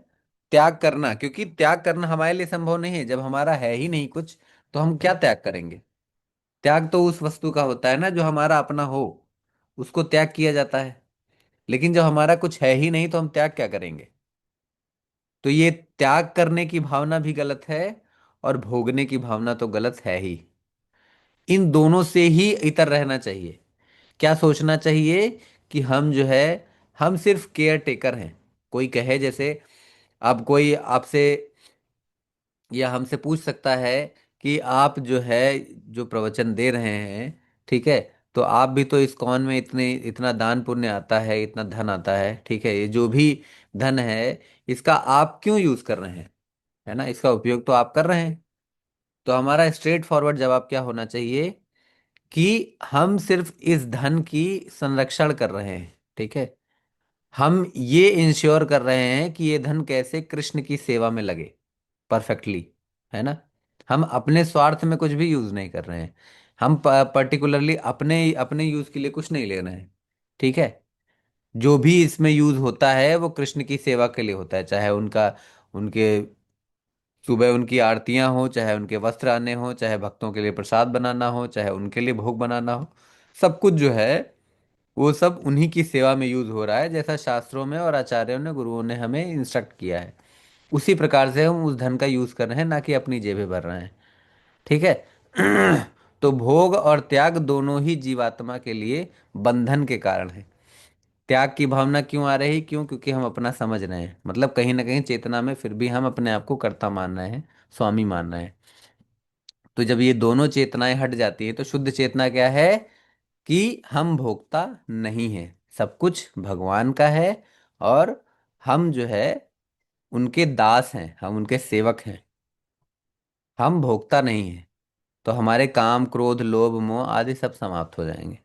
त्याग करना। क्योंकि त्याग करना हमारे लिए संभव नहीं है, जब हमारा है ही नहीं कुछ, तो हम क्या त्याग करेंगे? त्याग तो उस वस्तु का होता है ना जो हमारा अपना हो, उसको त्याग किया जाता है। लेकिन जब हमारा कुछ है ही नहीं, तो हम त्याग क्या करेंगे? तो ये त्याग करने की भावना भी गलत है, और भोगने की भावना तो गलत है ही। इन दोनों से ही इतर रहना चाहिए। क्या सोचना चाहिए? कि हम जो है, हम सिर्फ केयर टेकर हैं। कोई कहे जैसे, अब कोई आपसे या हमसे पूछ सकता है कि आप जो है, जो प्रवचन दे रहे हैं, ठीक है, तो आप भी तो इस कौन में इतने इतना दान पुण्य आता है, इतना धन आता है, ठीक है, ये जो भी धन है, इसका आप क्यों यूज कर रहे हैं? है ना, इसका उपयोग तो आप कर रहे हैं। तो हमारा स्ट्रेट फॉरवर्ड जवाब क्या होना चाहिए? कि हम सिर्फ इस धन की संरक्षण कर रहे हैं, ठीक है। हम ये इंश्योर कर रहे हैं कि ये धन कैसे कृष्ण की सेवा में लगे परफेक्टली, है ना। हम अपने स्वार्थ में कुछ भी यूज नहीं कर रहे हैं। हम पर्टिकुलरली अपने अपने यूज के लिए कुछ नहीं ले रहे हैं, ठीक है। जो भी इसमें यूज होता है वो कृष्ण की सेवा के लिए होता है, चाहे उनका, उनके सुबह उनकी आरतियां हो, चाहे उनके वस्त्र आने हो, चाहे भक्तों के लिए प्रसाद बनाना हो, चाहे उनके लिए भोग बनाना हो, सब कुछ जो है वो सब उन्हीं की सेवा में यूज हो रहा है, जैसा शास्त्रों में और आचार्यों ने, गुरुओं ने हमें इंस्ट्रक्ट किया है। उसी प्रकार से हम उस धन का यूज कर रहे हैं, ना कि अपनी जेबें भर रहे हैं। ठीक है। तो भोग और त्याग दोनों ही जीवात्मा के लिए बंधन के कारण है। त्याग की भावना क्यों आ रही? क्यों? क्योंकि हम अपना समझ रहे हैं, मतलब कहीं ना कहीं चेतना में फिर भी हम अपने आप को कर्ता मान रहे हैं, स्वामी मान रहे हैं। तो जब ये दोनों चेतनाएं हट जाती है तो शुद्ध चेतना क्या है? कि हम भोक्ता नहीं है, सब कुछ भगवान का है। और हम जो है उनके दास हैं, हम उनके सेवक हैं, हम भोक्ता नहीं हैं। तो हमारे काम, क्रोध, लोभ, मोह आदि सब समाप्त हो जाएंगे।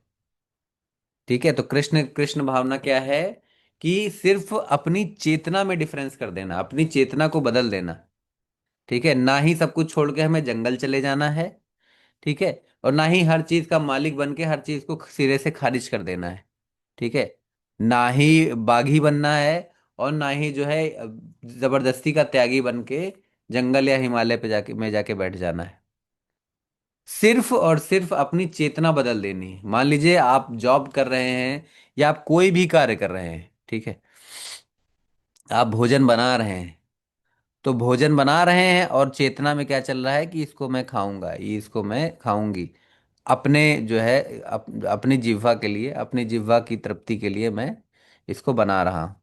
ठीक है। तो कृष्ण कृष्ण भावना क्या है? कि सिर्फ अपनी चेतना में डिफरेंस कर देना, अपनी चेतना को बदल देना। ठीक है। ना ही सब कुछ छोड़ के हमें जंगल चले जाना है। ठीक है। और ना ही हर चीज का मालिक बन के हर चीज को सिरे से खारिज कर देना है। ठीक है। ना ही बागी बनना है, और ना ही जो है जबरदस्ती का त्यागी बन के जंगल या हिमालय पे जाके में जाके बैठ जाना है। सिर्फ और सिर्फ अपनी चेतना बदल देनी है। मान लीजिए आप जॉब कर रहे हैं या आप कोई भी कार्य कर रहे हैं। ठीक है। आप भोजन बना रहे हैं, तो भोजन बना रहे हैं और चेतना में क्या चल रहा है कि इसको मैं खाऊंगा, ये इसको मैं खाऊंगी। अपने जो है अपनी जिह्वा के लिए, अपनी जिह्वा की तृप्ति के लिए मैं इसको बना रहा हूं।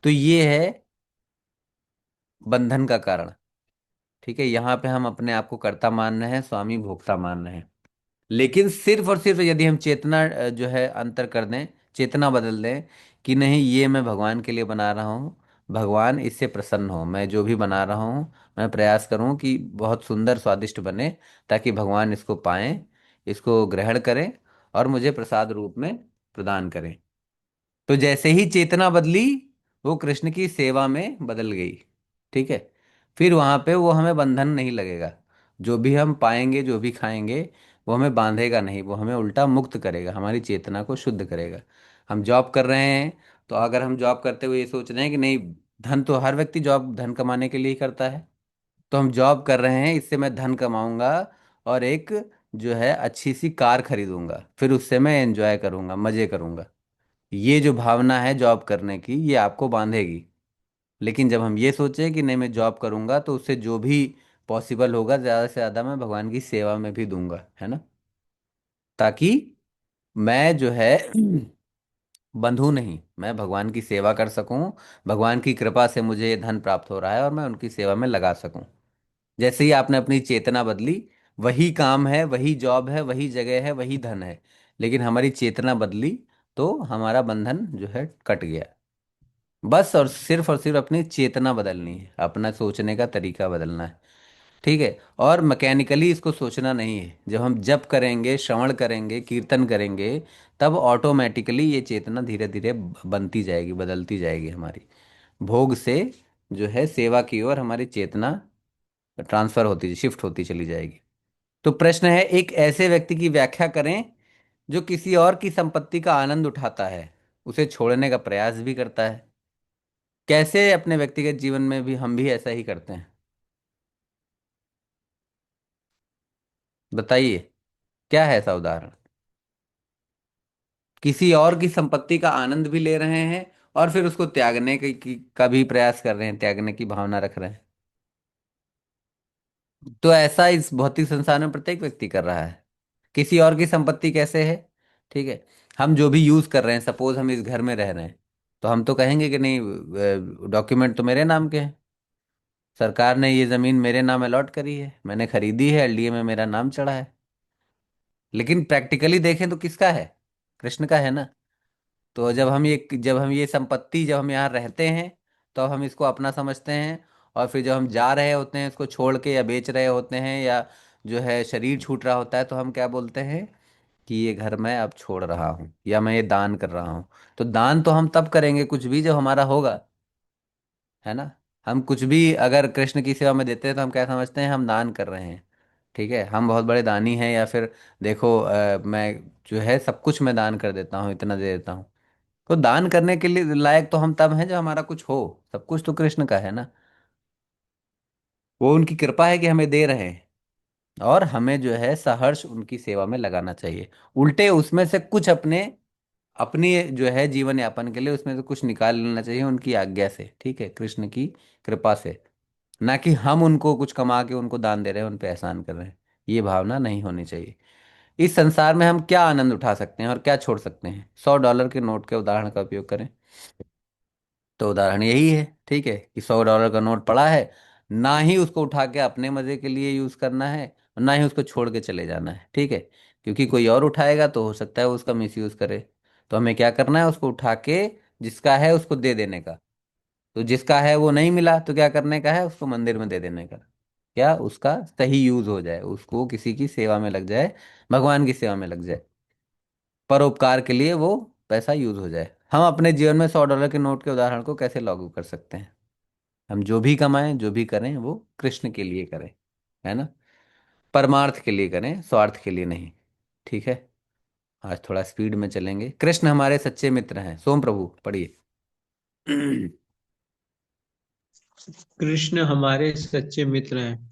तो ये है बंधन का कारण। ठीक है। यहाँ पे हम अपने आप को कर्ता मान रहे हैं, स्वामी भोक्ता मान रहे हैं। लेकिन सिर्फ और सिर्फ यदि हम चेतना जो है अंतर कर दें, चेतना बदल दें कि नहीं ये मैं भगवान के लिए बना रहा हूँ, भगवान इससे प्रसन्न हो, मैं जो भी बना रहा हूँ मैं प्रयास करूँ कि बहुत सुंदर स्वादिष्ट बने, ताकि भगवान इसको पाएं, इसको ग्रहण करें और मुझे प्रसाद रूप में प्रदान करें। तो जैसे ही चेतना बदली, वो कृष्ण की सेवा में बदल गई। ठीक है। फिर वहां पे वो हमें बंधन नहीं लगेगा। जो भी हम पाएंगे, जो भी खाएंगे, वो हमें बांधेगा नहीं, वो हमें उल्टा मुक्त करेगा, हमारी चेतना को शुद्ध करेगा। हम जॉब कर रहे हैं, तो अगर हम जॉब करते हुए ये सोच रहे हैं कि नहीं, धन तो हर व्यक्ति जॉब धन कमाने के लिए ही करता है, तो हम जॉब कर रहे हैं, इससे मैं धन कमाऊंगा और एक जो है अच्छी सी कार खरीदूंगा, फिर उससे मैं एंजॉय करूंगा, मजे करूंगा। ये जो भावना है जॉब करने की, ये आपको बांधेगी। लेकिन जब हम ये सोचें कि नहीं मैं जॉब करूंगा, तो उससे जो भी पॉसिबल होगा ज़्यादा से ज़्यादा मैं भगवान की सेवा में भी दूंगा, है ना, ताकि मैं जो है बंधू नहीं, मैं भगवान की सेवा कर सकूं। भगवान की कृपा से मुझे ये धन प्राप्त हो रहा है और मैं उनकी सेवा में लगा सकूं। जैसे ही आपने अपनी चेतना बदली, वही काम है, वही जॉब है, वही जगह है, वही धन है, लेकिन हमारी चेतना बदली तो हमारा बंधन जो है कट गया। बस और सिर्फ अपनी चेतना बदलनी है, अपना सोचने का तरीका बदलना है। ठीक है। और मैकेनिकली इसको सोचना नहीं है। जब हम जप करेंगे, श्रवण करेंगे, कीर्तन करेंगे, तब ऑटोमेटिकली ये चेतना धीरे धीरे बनती जाएगी, बदलती जाएगी हमारी। भोग से जो है सेवा की ओर हमारी चेतना ट्रांसफर होती, शिफ्ट होती चली जाएगी। तो प्रश्न है, एक ऐसे व्यक्ति की व्याख्या करें जो किसी और की संपत्ति का आनंद उठाता है, उसे छोड़ने का प्रयास भी करता है। कैसे अपने व्यक्तिगत जीवन में भी हम भी ऐसा ही करते हैं? बताइए, क्या है ऐसा उदाहरण? किसी और की संपत्ति का आनंद भी ले रहे हैं और फिर उसको त्यागने का भी प्रयास कर रहे हैं, त्यागने की भावना रख रहे हैं। तो ऐसा इस भौतिक संसार में प्रत्येक व्यक्ति कर रहा है। किसी और की संपत्ति कैसे है? ठीक है। हम जो भी यूज कर रहे हैं, सपोज हम इस घर में रह रहे हैं, तो हम तो कहेंगे कि नहीं, डॉक्यूमेंट तो मेरे नाम के हैं, सरकार ने ये जमीन मेरे नाम अलॉट करी है, मैंने खरीदी है, एलडीए में मेरा नाम चढ़ा है। लेकिन प्रैक्टिकली देखें तो किसका है? कृष्ण का है ना। तो जब हम ये संपत्ति, जब हम यहाँ रहते हैं, तो हम इसको अपना समझते हैं। और फिर जब हम जा रहे होते हैं इसको छोड़ के, या बेच रहे होते हैं, या जो है शरीर छूट रहा होता है, तो हम क्या बोलते हैं कि ये घर मैं अब छोड़ रहा हूँ, या मैं ये दान कर रहा हूँ। तो दान तो हम तब करेंगे कुछ भी जब हमारा होगा, है ना। हम कुछ भी अगर कृष्ण की सेवा में देते हैं तो हम क्या समझते हैं? हम दान कर रहे हैं। ठीक है, हम बहुत बड़े दानी हैं, या फिर देखो मैं जो है सब कुछ मैं दान कर देता हूँ, इतना दे देता हूँ। तो दान करने के लिए लायक तो हम तब हैं जब हमारा कुछ हो। सब कुछ तो कृष्ण का है ना। वो उनकी कृपा है कि हमें दे रहे हैं, और हमें जो है सहर्ष उनकी सेवा में लगाना चाहिए। उल्टे उसमें से कुछ अपने अपनी जो है जीवन यापन के लिए उसमें से कुछ निकाल लेना चाहिए उनकी आज्ञा से, ठीक है, कृष्ण की कृपा से। ना कि हम उनको कुछ कमा के उनको दान दे रहे हैं, उन पे एहसान कर रहे हैं। ये भावना नहीं होनी चाहिए। इस संसार में हम क्या आनंद उठा सकते हैं और क्या छोड़ सकते हैं? $100 के नोट के उदाहरण का उपयोग करें तो उदाहरण यही है, ठीक है, कि $100 का नोट पड़ा है, ना ही उसको उठा के अपने मजे के लिए यूज करना है और ना ही उसको छोड़ के चले जाना है, ठीक है। क्योंकि कोई और उठाएगा तो हो सकता है वो उसका मिस यूज करे। तो हमें क्या करना है, उसको उठा के जिसका है उसको दे देने का। तो जिसका है वो नहीं मिला तो क्या करने का है, उसको मंदिर में दे देने का। क्या उसका सही यूज हो जाए, उसको किसी की सेवा में लग जाए, भगवान की सेवा में लग जाए, परोपकार के लिए वो पैसा यूज हो जाए। हम अपने जीवन में $100 के नोट के उदाहरण को कैसे लागू कर सकते हैं? हम जो भी कमाएं जो भी करें वो कृष्ण के लिए करें, है ना, परमार्थ के लिए करें, स्वार्थ के लिए नहीं। ठीक है। आज थोड़ा स्पीड में चलेंगे। कृष्ण हमारे सच्चे मित्र हैं, सोम प्रभु पढ़िए। कृष्ण हमारे सच्चे मित्र हैं।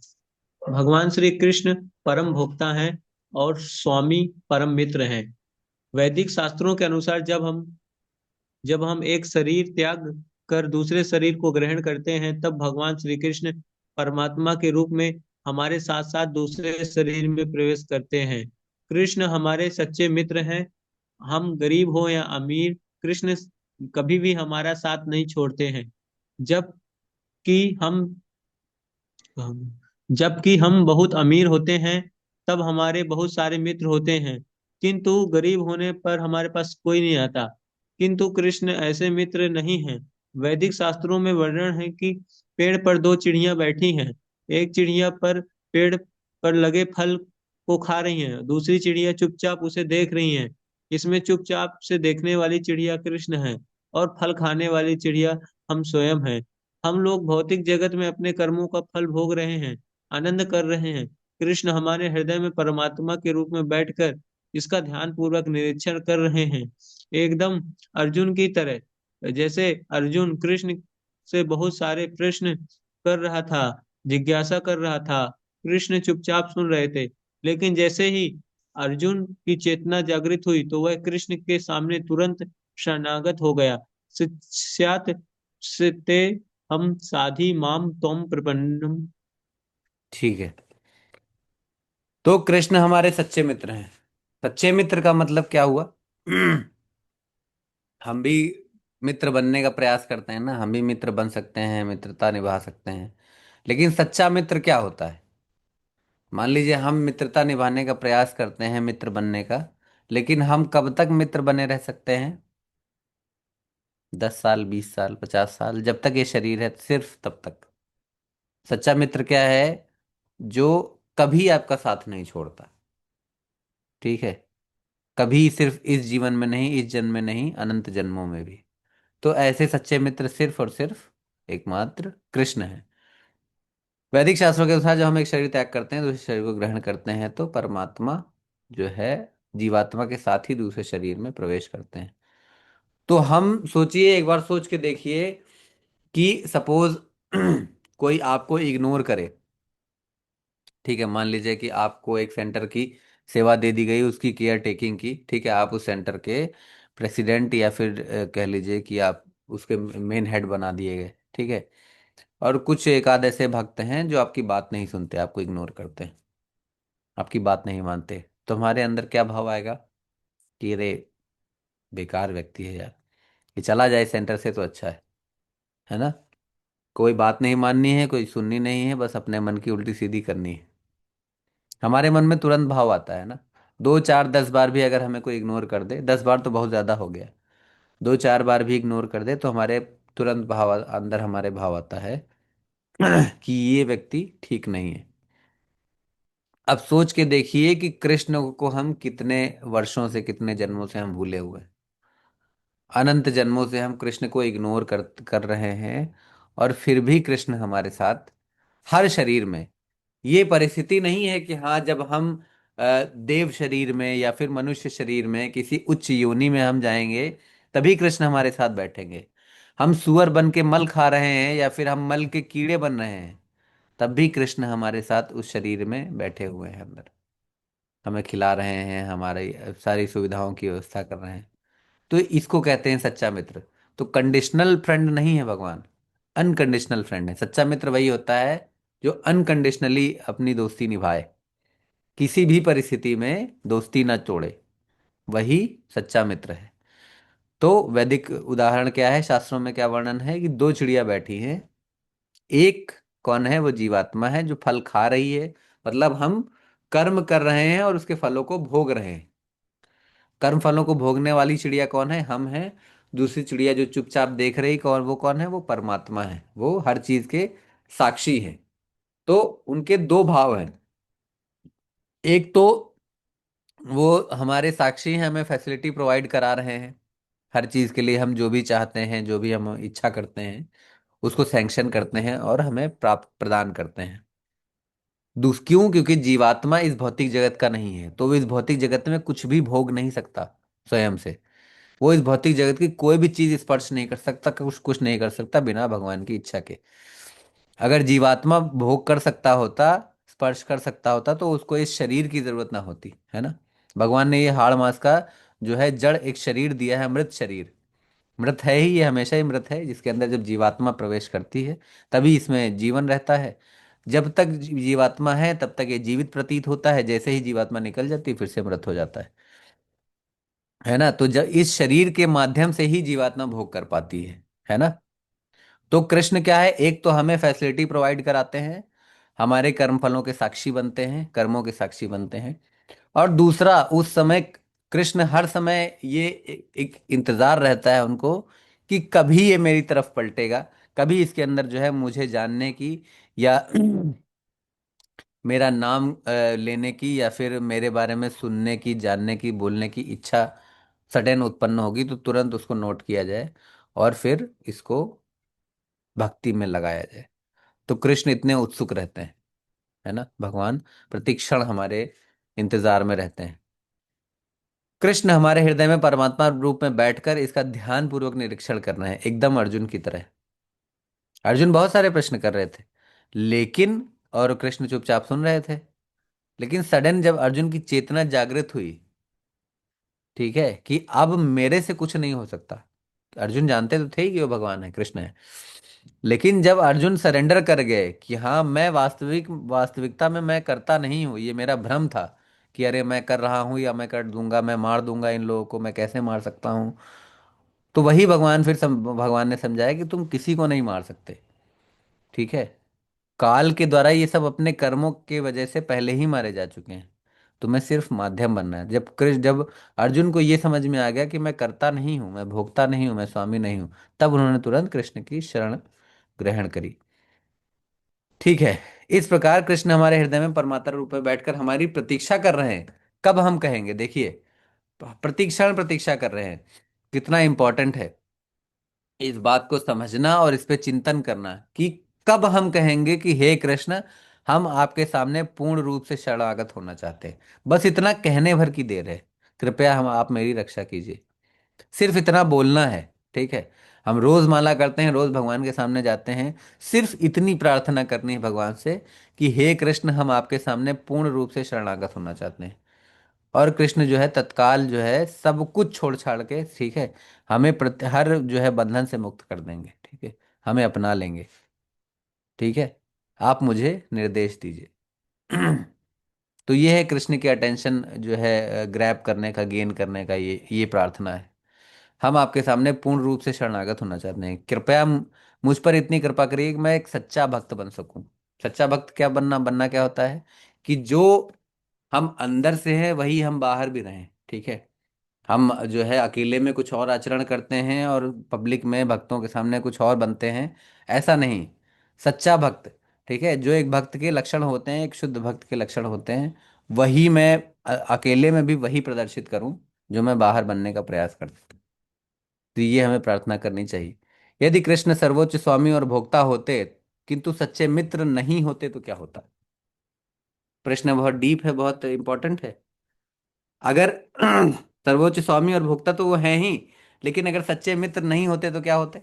भगवान श्री कृष्ण परम भोक्ता हैं और स्वामी परम मित्र हैं। वैदिक शास्त्रों के अनुसार जब हम एक शरीर त्याग कर दूसरे शरीर को ग्रहण करते हैं, तब भगवान श्री कृष्ण परमात्मा के रूप में हमारे साथ साथ दूसरे शरीर में प्रवेश करते हैं। कृष्ण हमारे सच्चे मित्र हैं। हम गरीब हो या अमीर, कृष्ण कभी भी हमारा साथ नहीं छोड़ते हैं। जबकि हम जबकि हम बहुत अमीर होते हैं, तब हमारे बहुत सारे मित्र होते हैं, किंतु गरीब होने पर हमारे पास कोई नहीं आता। किंतु कृष्ण ऐसे मित्र नहीं हैं। वैदिक शास्त्रों में वर्णन है कि पेड़ पर दो चिड़िया बैठी हैं। एक चिड़िया पर पेड़ पर लगे फल को खा रही है, दूसरी चिड़िया चुपचाप उसे देख रही है। इसमें चुपचाप से देखने वाली चिड़िया कृष्ण है और फल खाने वाली चिड़िया हम स्वयं हैं। हम लोग भौतिक जगत में अपने कर्मों का फल भोग रहे हैं, आनंद कर रहे हैं। कृष्ण हमारे हृदय में परमात्मा के रूप में बैठकर इसका ध्यान पूर्वक निरीक्षण कर रहे हैं, एकदम अर्जुन की तरह। जैसे अर्जुन कृष्ण से बहुत सारे प्रश्न कर रहा था, जिज्ञासा कर रहा था, कृष्ण चुपचाप सुन रहे थे। लेकिन जैसे ही अर्जुन की चेतना जागृत हुई तो वह कृष्ण के सामने तुरंत शरणागत हो गया। स्यात् ते हम साधि माम त्वम प्रपन्नम। ठीक है। तो कृष्ण हमारे सच्चे मित्र हैं। सच्चे मित्र का मतलब क्या हुआ? हम भी मित्र बनने का प्रयास करते हैं ना, हम भी मित्र बन सकते हैं, मित्रता निभा सकते हैं। लेकिन सच्चा मित्र क्या होता है? मान लीजिए हम मित्रता निभाने का प्रयास करते हैं, मित्र बनने का, लेकिन हम कब तक मित्र बने रह सकते हैं? 10 साल, 20 साल, 50 साल, जब तक ये शरीर है सिर्फ तब तक। सच्चा मित्र क्या है? जो कभी आपका साथ नहीं छोड़ता, ठीक है, कभी, सिर्फ इस जीवन में नहीं, इस जन्म में नहीं, अनंत जन्मों में भी। तो ऐसे सच्चे मित्र सिर्फ और सिर्फ एकमात्र कृष्ण है। वैदिक शास्त्रों के अनुसार जब हम एक शरीर त्याग करते हैं, दूसरे शरीर को ग्रहण करते हैं, तो परमात्मा जो है जीवात्मा के साथ ही दूसरे शरीर में प्रवेश करते हैं। तो हम सोचिए, एक बार सोच के देखिए कि सपोज कोई आपको इग्नोर करे, ठीक है, मान लीजिए कि आपको एक सेंटर की सेवा दे दी गई, उसकी केयर टेकिंग की, ठीक है, आप उस सेंटर के प्रेसिडेंट या फिर कह लीजिए कि आप उसके मेन हेड बना दिए गए, ठीक है। और कुछ एक आध ऐसे भक्त हैं जो आपकी बात नहीं सुनते, आपको इग्नोर करते हैं, आपकी बात नहीं मानते। तो हमारे अंदर क्या भाव आएगा कि अरे बेकार व्यक्ति है यार, ये चला जाए सेंटर से तो अच्छा है ना। कोई बात नहीं माननी है, कोई सुननी नहीं है, बस अपने मन की उल्टी सीधी करनी है। हमारे मन में तुरंत भाव आता है ना। 2 4 10 बार भी अगर हमें कोई इग्नोर कर दे, 10 बार तो बहुत ज्यादा हो गया, 2 4 बार भी इग्नोर कर दे तो हमारे तुरंत भाव अंदर हमारे भाव आता है कि ये व्यक्ति ठीक नहीं है। अब सोच के देखिए कि कृष्ण को हम कितने वर्षों से, कितने जन्मों से हम भूले हुए हैं। अनंत जन्मों से हम कृष्ण को इग्नोर कर रहे हैं, और फिर भी कृष्ण हमारे साथ हर शरीर में। ये परिस्थिति नहीं है कि हाँ जब हम देव शरीर में या फिर मनुष्य शरीर में किसी उच्च योनि में हम जाएंगे तभी कृष्ण हमारे साथ बैठेंगे। हम सुअर बन के मल खा रहे हैं या फिर हम मल के कीड़े बन रहे हैं, तब भी कृष्ण हमारे साथ उस शरीर में बैठे हुए हैं अंदर, हमें खिला रहे हैं, हमारी सारी सुविधाओं की व्यवस्था कर रहे हैं। तो इसको कहते हैं सच्चा मित्र। तो कंडीशनल फ्रेंड नहीं है भगवान, अनकंडीशनल फ्रेंड है। सच्चा मित्र वही होता है जो अनकंडीशनली अपनी दोस्ती निभाए, किसी भी परिस्थिति में दोस्ती ना तोड़े, वही सच्चा मित्र है। तो वैदिक उदाहरण क्या है, शास्त्रों में क्या वर्णन है कि दो चिड़िया बैठी हैं। एक कौन है, वो जीवात्मा है जो फल खा रही है, मतलब हम कर्म कर रहे हैं और उसके फलों को भोग रहे हैं। कर्म फलों को भोगने वाली चिड़िया कौन है, हम हैं। दूसरी चिड़िया जो चुपचाप देख रही, कौन है, वो परमात्मा है, वो हर चीज के साक्षी है। तो उनके दो भाव हैं। एक तो वो हमारे साक्षी हैं, हमें फैसिलिटी प्रोवाइड करा रहे हैं, हर चीज के लिए हम जो भी चाहते हैं, जो भी हम इच्छा करते हैं उसको सैंक्शन करते हैं और हमें प्राप्त प्रदान करते हैं। क्यों, क्योंकि जीवात्मा इस भौतिक जगत का नहीं है, तो वो इस भौतिक जगत में कुछ भी भोग नहीं सकता स्वयं से। वो इस भौतिक जगत की कोई भी चीज स्पर्श नहीं कर सकता, कुछ कुछ नहीं कर सकता बिना भगवान की इच्छा के। अगर जीवात्मा भोग कर सकता होता, स्पर्श कर सकता होता, तो उसको इस शरीर की जरूरत ना होती, है ना। भगवान ने ये हाड़ मास का जो है जड़ एक शरीर दिया है, मृत शरीर। मृत है ही, ये हमेशा ही मृत है, जिसके अंदर जब जीवात्मा प्रवेश करती है तभी इसमें जीवन रहता है। जब तक जीवात्मा है तब तक ये जीवित प्रतीत होता है, जैसे ही जीवात्मा निकल जाती है फिर से मृत हो जाता है ना। तो जब इस शरीर के माध्यम से ही जीवात्मा भोग कर पाती है ना। तो कृष्ण क्या है, एक तो हमें फैसिलिटी प्रोवाइड कराते हैं, हमारे कर्म फलों के साक्षी बनते हैं, कर्मों के साक्षी बनते हैं। और दूसरा, उस समय कृष्ण हर समय ये एक इंतजार रहता है उनको कि कभी ये मेरी तरफ पलटेगा, कभी इसके अंदर जो है मुझे जानने की या मेरा नाम लेने की या फिर मेरे बारे में सुनने की, जानने की, बोलने की इच्छा सडन उत्पन्न होगी, तो तुरंत उसको नोट किया जाए और फिर इसको भक्ति में लगाया जाए। तो कृष्ण इतने उत्सुक रहते हैं, है ना। भगवान प्रतिक्षण हमारे इंतजार में रहते हैं। कृष्ण हमारे हृदय में परमात्मा रूप में बैठकर इसका ध्यान पूर्वक निरीक्षण कर रहे हैं, एकदम अर्जुन की तरह। अर्जुन बहुत सारे प्रश्न कर रहे थे, लेकिन और कृष्ण चुपचाप सुन रहे थे। लेकिन सडन जब अर्जुन की चेतना जागृत हुई, ठीक है, कि अब मेरे से कुछ नहीं हो सकता। अर्जुन जानते तो थे ही कि वो भगवान है, कृष्ण है। लेकिन जब अर्जुन सरेंडर कर गए कि हाँ, मैं वास्तविकता में मैं करता नहीं हूँ, ये मेरा भ्रम था कि अरे मैं कर रहा हूँ या मैं कर दूंगा, मैं मार दूंगा इन लोगों को, मैं कैसे मार सकता हूँ। तो वही भगवान फिर भगवान ने समझाया कि तुम किसी को नहीं मार सकते, ठीक है। काल के द्वारा ये सब अपने कर्मों के वजह से पहले ही मारे जा चुके हैं। तुम्हें सिर्फ माध्यम बनना है। जब अर्जुन को ये समझ में आ गया कि मैं करता नहीं हूं, मैं भोगता नहीं हूं, मैं स्वामी नहीं हूं, तब उन्होंने तुरंत कृष्ण की शरण ग्रहण करी। ठीक है। इस प्रकार कृष्ण हमारे हृदय में परमात्मा रूप में बैठकर हमारी प्रतीक्षा कर रहे हैं। कब हम कहेंगे, देखिए, प्रतीक्षण प्रतीक्षा कर रहे हैं। कितना इंपॉर्टेंट है इस बात को समझना और इस पे चिंतन करना कि कब हम कहेंगे कि हे कृष्ण, हम आपके सामने पूर्ण रूप से शरणागत होना चाहते हैं। बस इतना कहने भर की देर है, कृपया हम आप मेरी रक्षा कीजिए। सिर्फ इतना बोलना है, ठीक है। हम रोज माला करते हैं, रोज भगवान के सामने जाते हैं, सिर्फ इतनी प्रार्थना करनी है भगवान से कि हे कृष्ण, हम आपके सामने पूर्ण रूप से शरणागत होना चाहते हैं। और कृष्ण जो है तत्काल जो है सब कुछ छोड़ छाड़ के, ठीक है, हमें हर जो है बंधन से मुक्त कर देंगे, ठीक है, हमें अपना लेंगे। ठीक है, आप मुझे निर्देश दीजिए। तो ये है कृष्ण की अटेंशन जो है ग्रैब करने का, गेन करने का, ये प्रार्थना है। हम आपके सामने पूर्ण रूप से शरणागत होना चाहते हैं, कृपया मुझ पर इतनी कृपा करिए कि मैं एक सच्चा भक्त बन सकूं। सच्चा भक्त क्या बनना क्या होता है कि जो हम अंदर से है वही हम बाहर भी रहें, ठीक है। हम जो है अकेले में कुछ और आचरण करते हैं और पब्लिक में भक्तों के सामने कुछ और बनते हैं, ऐसा नहीं। सच्चा भक्त, ठीक है, जो एक भक्त के लक्षण होते हैं, एक शुद्ध भक्त के लक्षण होते हैं, वही मैं अकेले में भी वही प्रदर्शित करूं जो मैं बाहर बनने का प्रयास करता हूं। तो ये हमें प्रार्थना करनी चाहिए। यदि कृष्ण सर्वोच्च स्वामी और भोक्ता होते किंतु सच्चे मित्र नहीं होते तो क्या होता। प्रश्न बहुत डीप है, बहुत इंपॉर्टेंट है। अगर सर्वोच्च स्वामी और भोक्ता तो वो हैं ही, लेकिन अगर सच्चे मित्र नहीं होते तो क्या होते,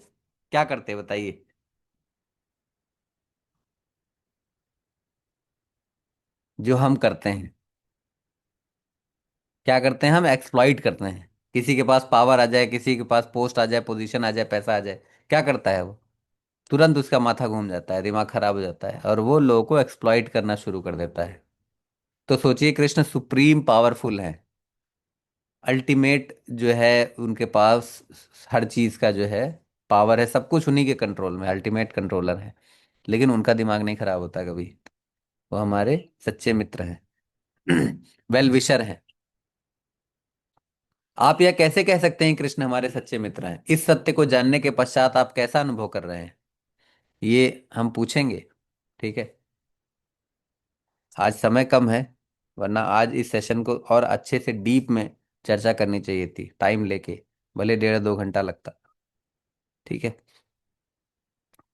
क्या करते बताइए। जो हम करते हैं, क्या करते हैं, हम एक्सप्लॉइट करते हैं किसी के पास पावर आ जाए, किसी के पास पोस्ट आ जाए, पोजीशन आ जाए, पैसा आ जाए, क्या करता है वो? तुरंत उसका माथा घूम जाता है, दिमाग खराब हो जाता है और वो लोगों को एक्सप्लॉइट करना शुरू कर देता है। तो सोचिए, कृष्ण सुप्रीम पावरफुल है, अल्टीमेट जो है उनके पास, हर चीज का जो है पावर है, सब कुछ उन्हीं के कंट्रोल में, अल्टीमेट कंट्रोलर है। लेकिन उनका दिमाग नहीं खराब होता कभी। वो हमारे सच्चे मित्र हैं, वेल विशर हैं। आप यह कैसे कह सकते हैं कृष्ण हमारे सच्चे मित्र हैं? इस सत्य को जानने के पश्चात आप कैसा अनुभव कर रहे हैं, ये हम पूछेंगे। ठीक है। आज समय कम है, वरना आज इस सेशन को और अच्छे से डीप में चर्चा करनी चाहिए थी, टाइम लेके, भले 1.5-2 घंटा लगता। ठीक है।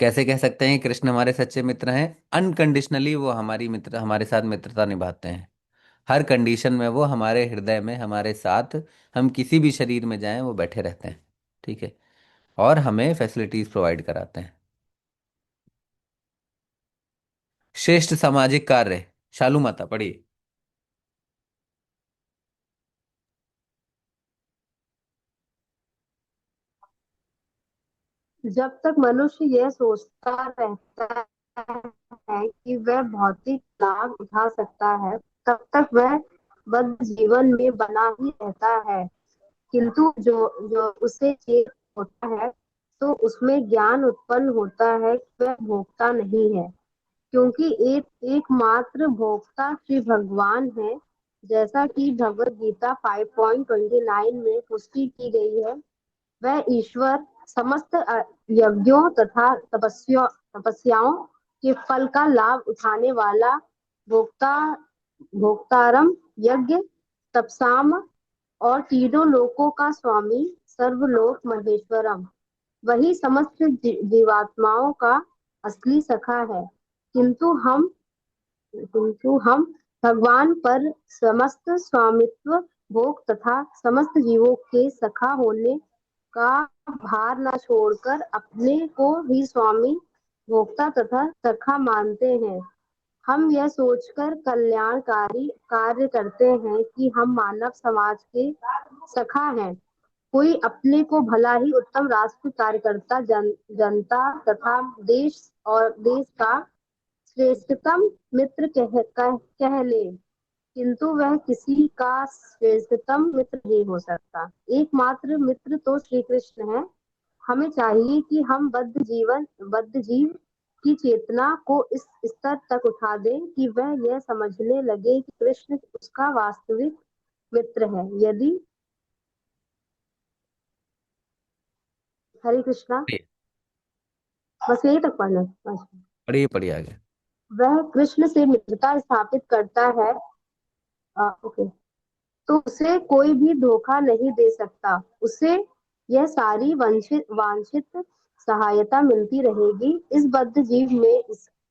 कैसे कह सकते हैं कि कृष्ण हमारे सच्चे मित्र हैं? अनकंडीशनली वो हमारी मित्र, हमारे साथ मित्रता निभाते हैं। हर कंडीशन में वो हमारे हृदय में हमारे साथ, हम किसी भी शरीर में जाएं वो बैठे रहते हैं। ठीक है। और हमें फैसिलिटीज प्रोवाइड कराते हैं। श्रेष्ठ सामाजिक कार्य, शालू माता पढ़िए। जब तक मनुष्य यह सोचता रहता है कि वह भौतिक लाभ उठा सकता है, तब तक वह बद्ध जीवन में बना ही रहता है। किंतु जो जो उसे चेत होता है, तो उसमें ज्ञान उत्पन्न होता है कि वह भोगता नहीं है, क्योंकि एकमात्र भोक्ता श्री भगवान है। जैसा कि भगवत गीता 5.29 में पुष्टि की गई है, वह ईश्वर समस्त यज्ञों तथा तपस्याओं के फल का लाभ उठाने वाला भोक्ता भोक्तारम यज्ञ तपसाम और तीनों लोकों का स्वामी सर्वलोक महेश्वरम, वही समस्त जीवात्माओं का असली सखा है। किंतु हम किंतु हम भगवान पर समस्त स्वामित्व, भोग तथा समस्त जीवों के सखा होने का भार न छोड़कर अपने को ही स्वामी, भोक्ता तथा सखा मानते हैं। हम यह सोचकर कल्याणकारी कार्य करते हैं कि हम मानव समाज के सखा हैं। कोई अपने को भला ही उत्तम राष्ट्र कार्यकर्ता, जनता तथा देश का श्रेष्ठतम मित्र कह ले, किंतु वह किसी का श्रेष्ठतम मित्र नहीं हो सकता। एकमात्र मित्र तो श्री कृष्ण है। हमें चाहिए कि हम बद्ध जीव की चेतना को इस स्तर तक उठा दें कि वह यह समझने लगे कि कृष्ण उसका वास्तविक मित्र है। यदि हरे कृष्णा, पढ़िए बस यही तक पढ़ना है। बस। पढ़िए पढ़िए आगे। वह कृष्ण से मित्रता स्थापित करता है, ओके, तो उसे कोई भी धोखा नहीं दे सकता। उसे यह सारी वांछित सहायता मिलती रहेगी। इस बद्ध जीव में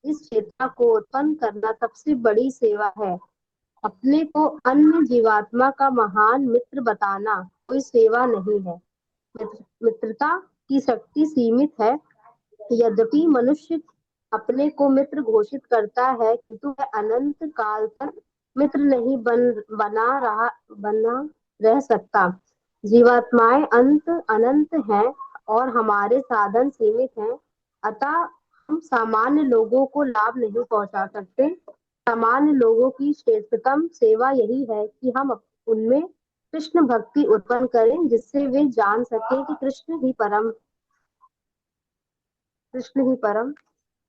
इस चेतना को उत्पन्न करना सबसे बड़ी सेवा है। अपने को अन्य जीवात्मा का महान मित्र बताना कोई सेवा नहीं है। मित्रता की शक्ति सीमित है। यद्यपि मनुष्य अपने को मित्र घोषित करता है, किंतु वह अनंत काल तक मित्र नहीं बना रह सकता। जीवात्माएं अनंत हैं और हमारे साधन सीमित हैं। अतः हम सामान्य लोगों को लाभ नहीं पहुंचा सकते। सामान्य लोगों की श्रेष्ठतम सेवा यही है कि हम उनमें कृष्ण भक्ति उत्पन्न करें, जिससे वे जान सके कि कृष्ण ही परम,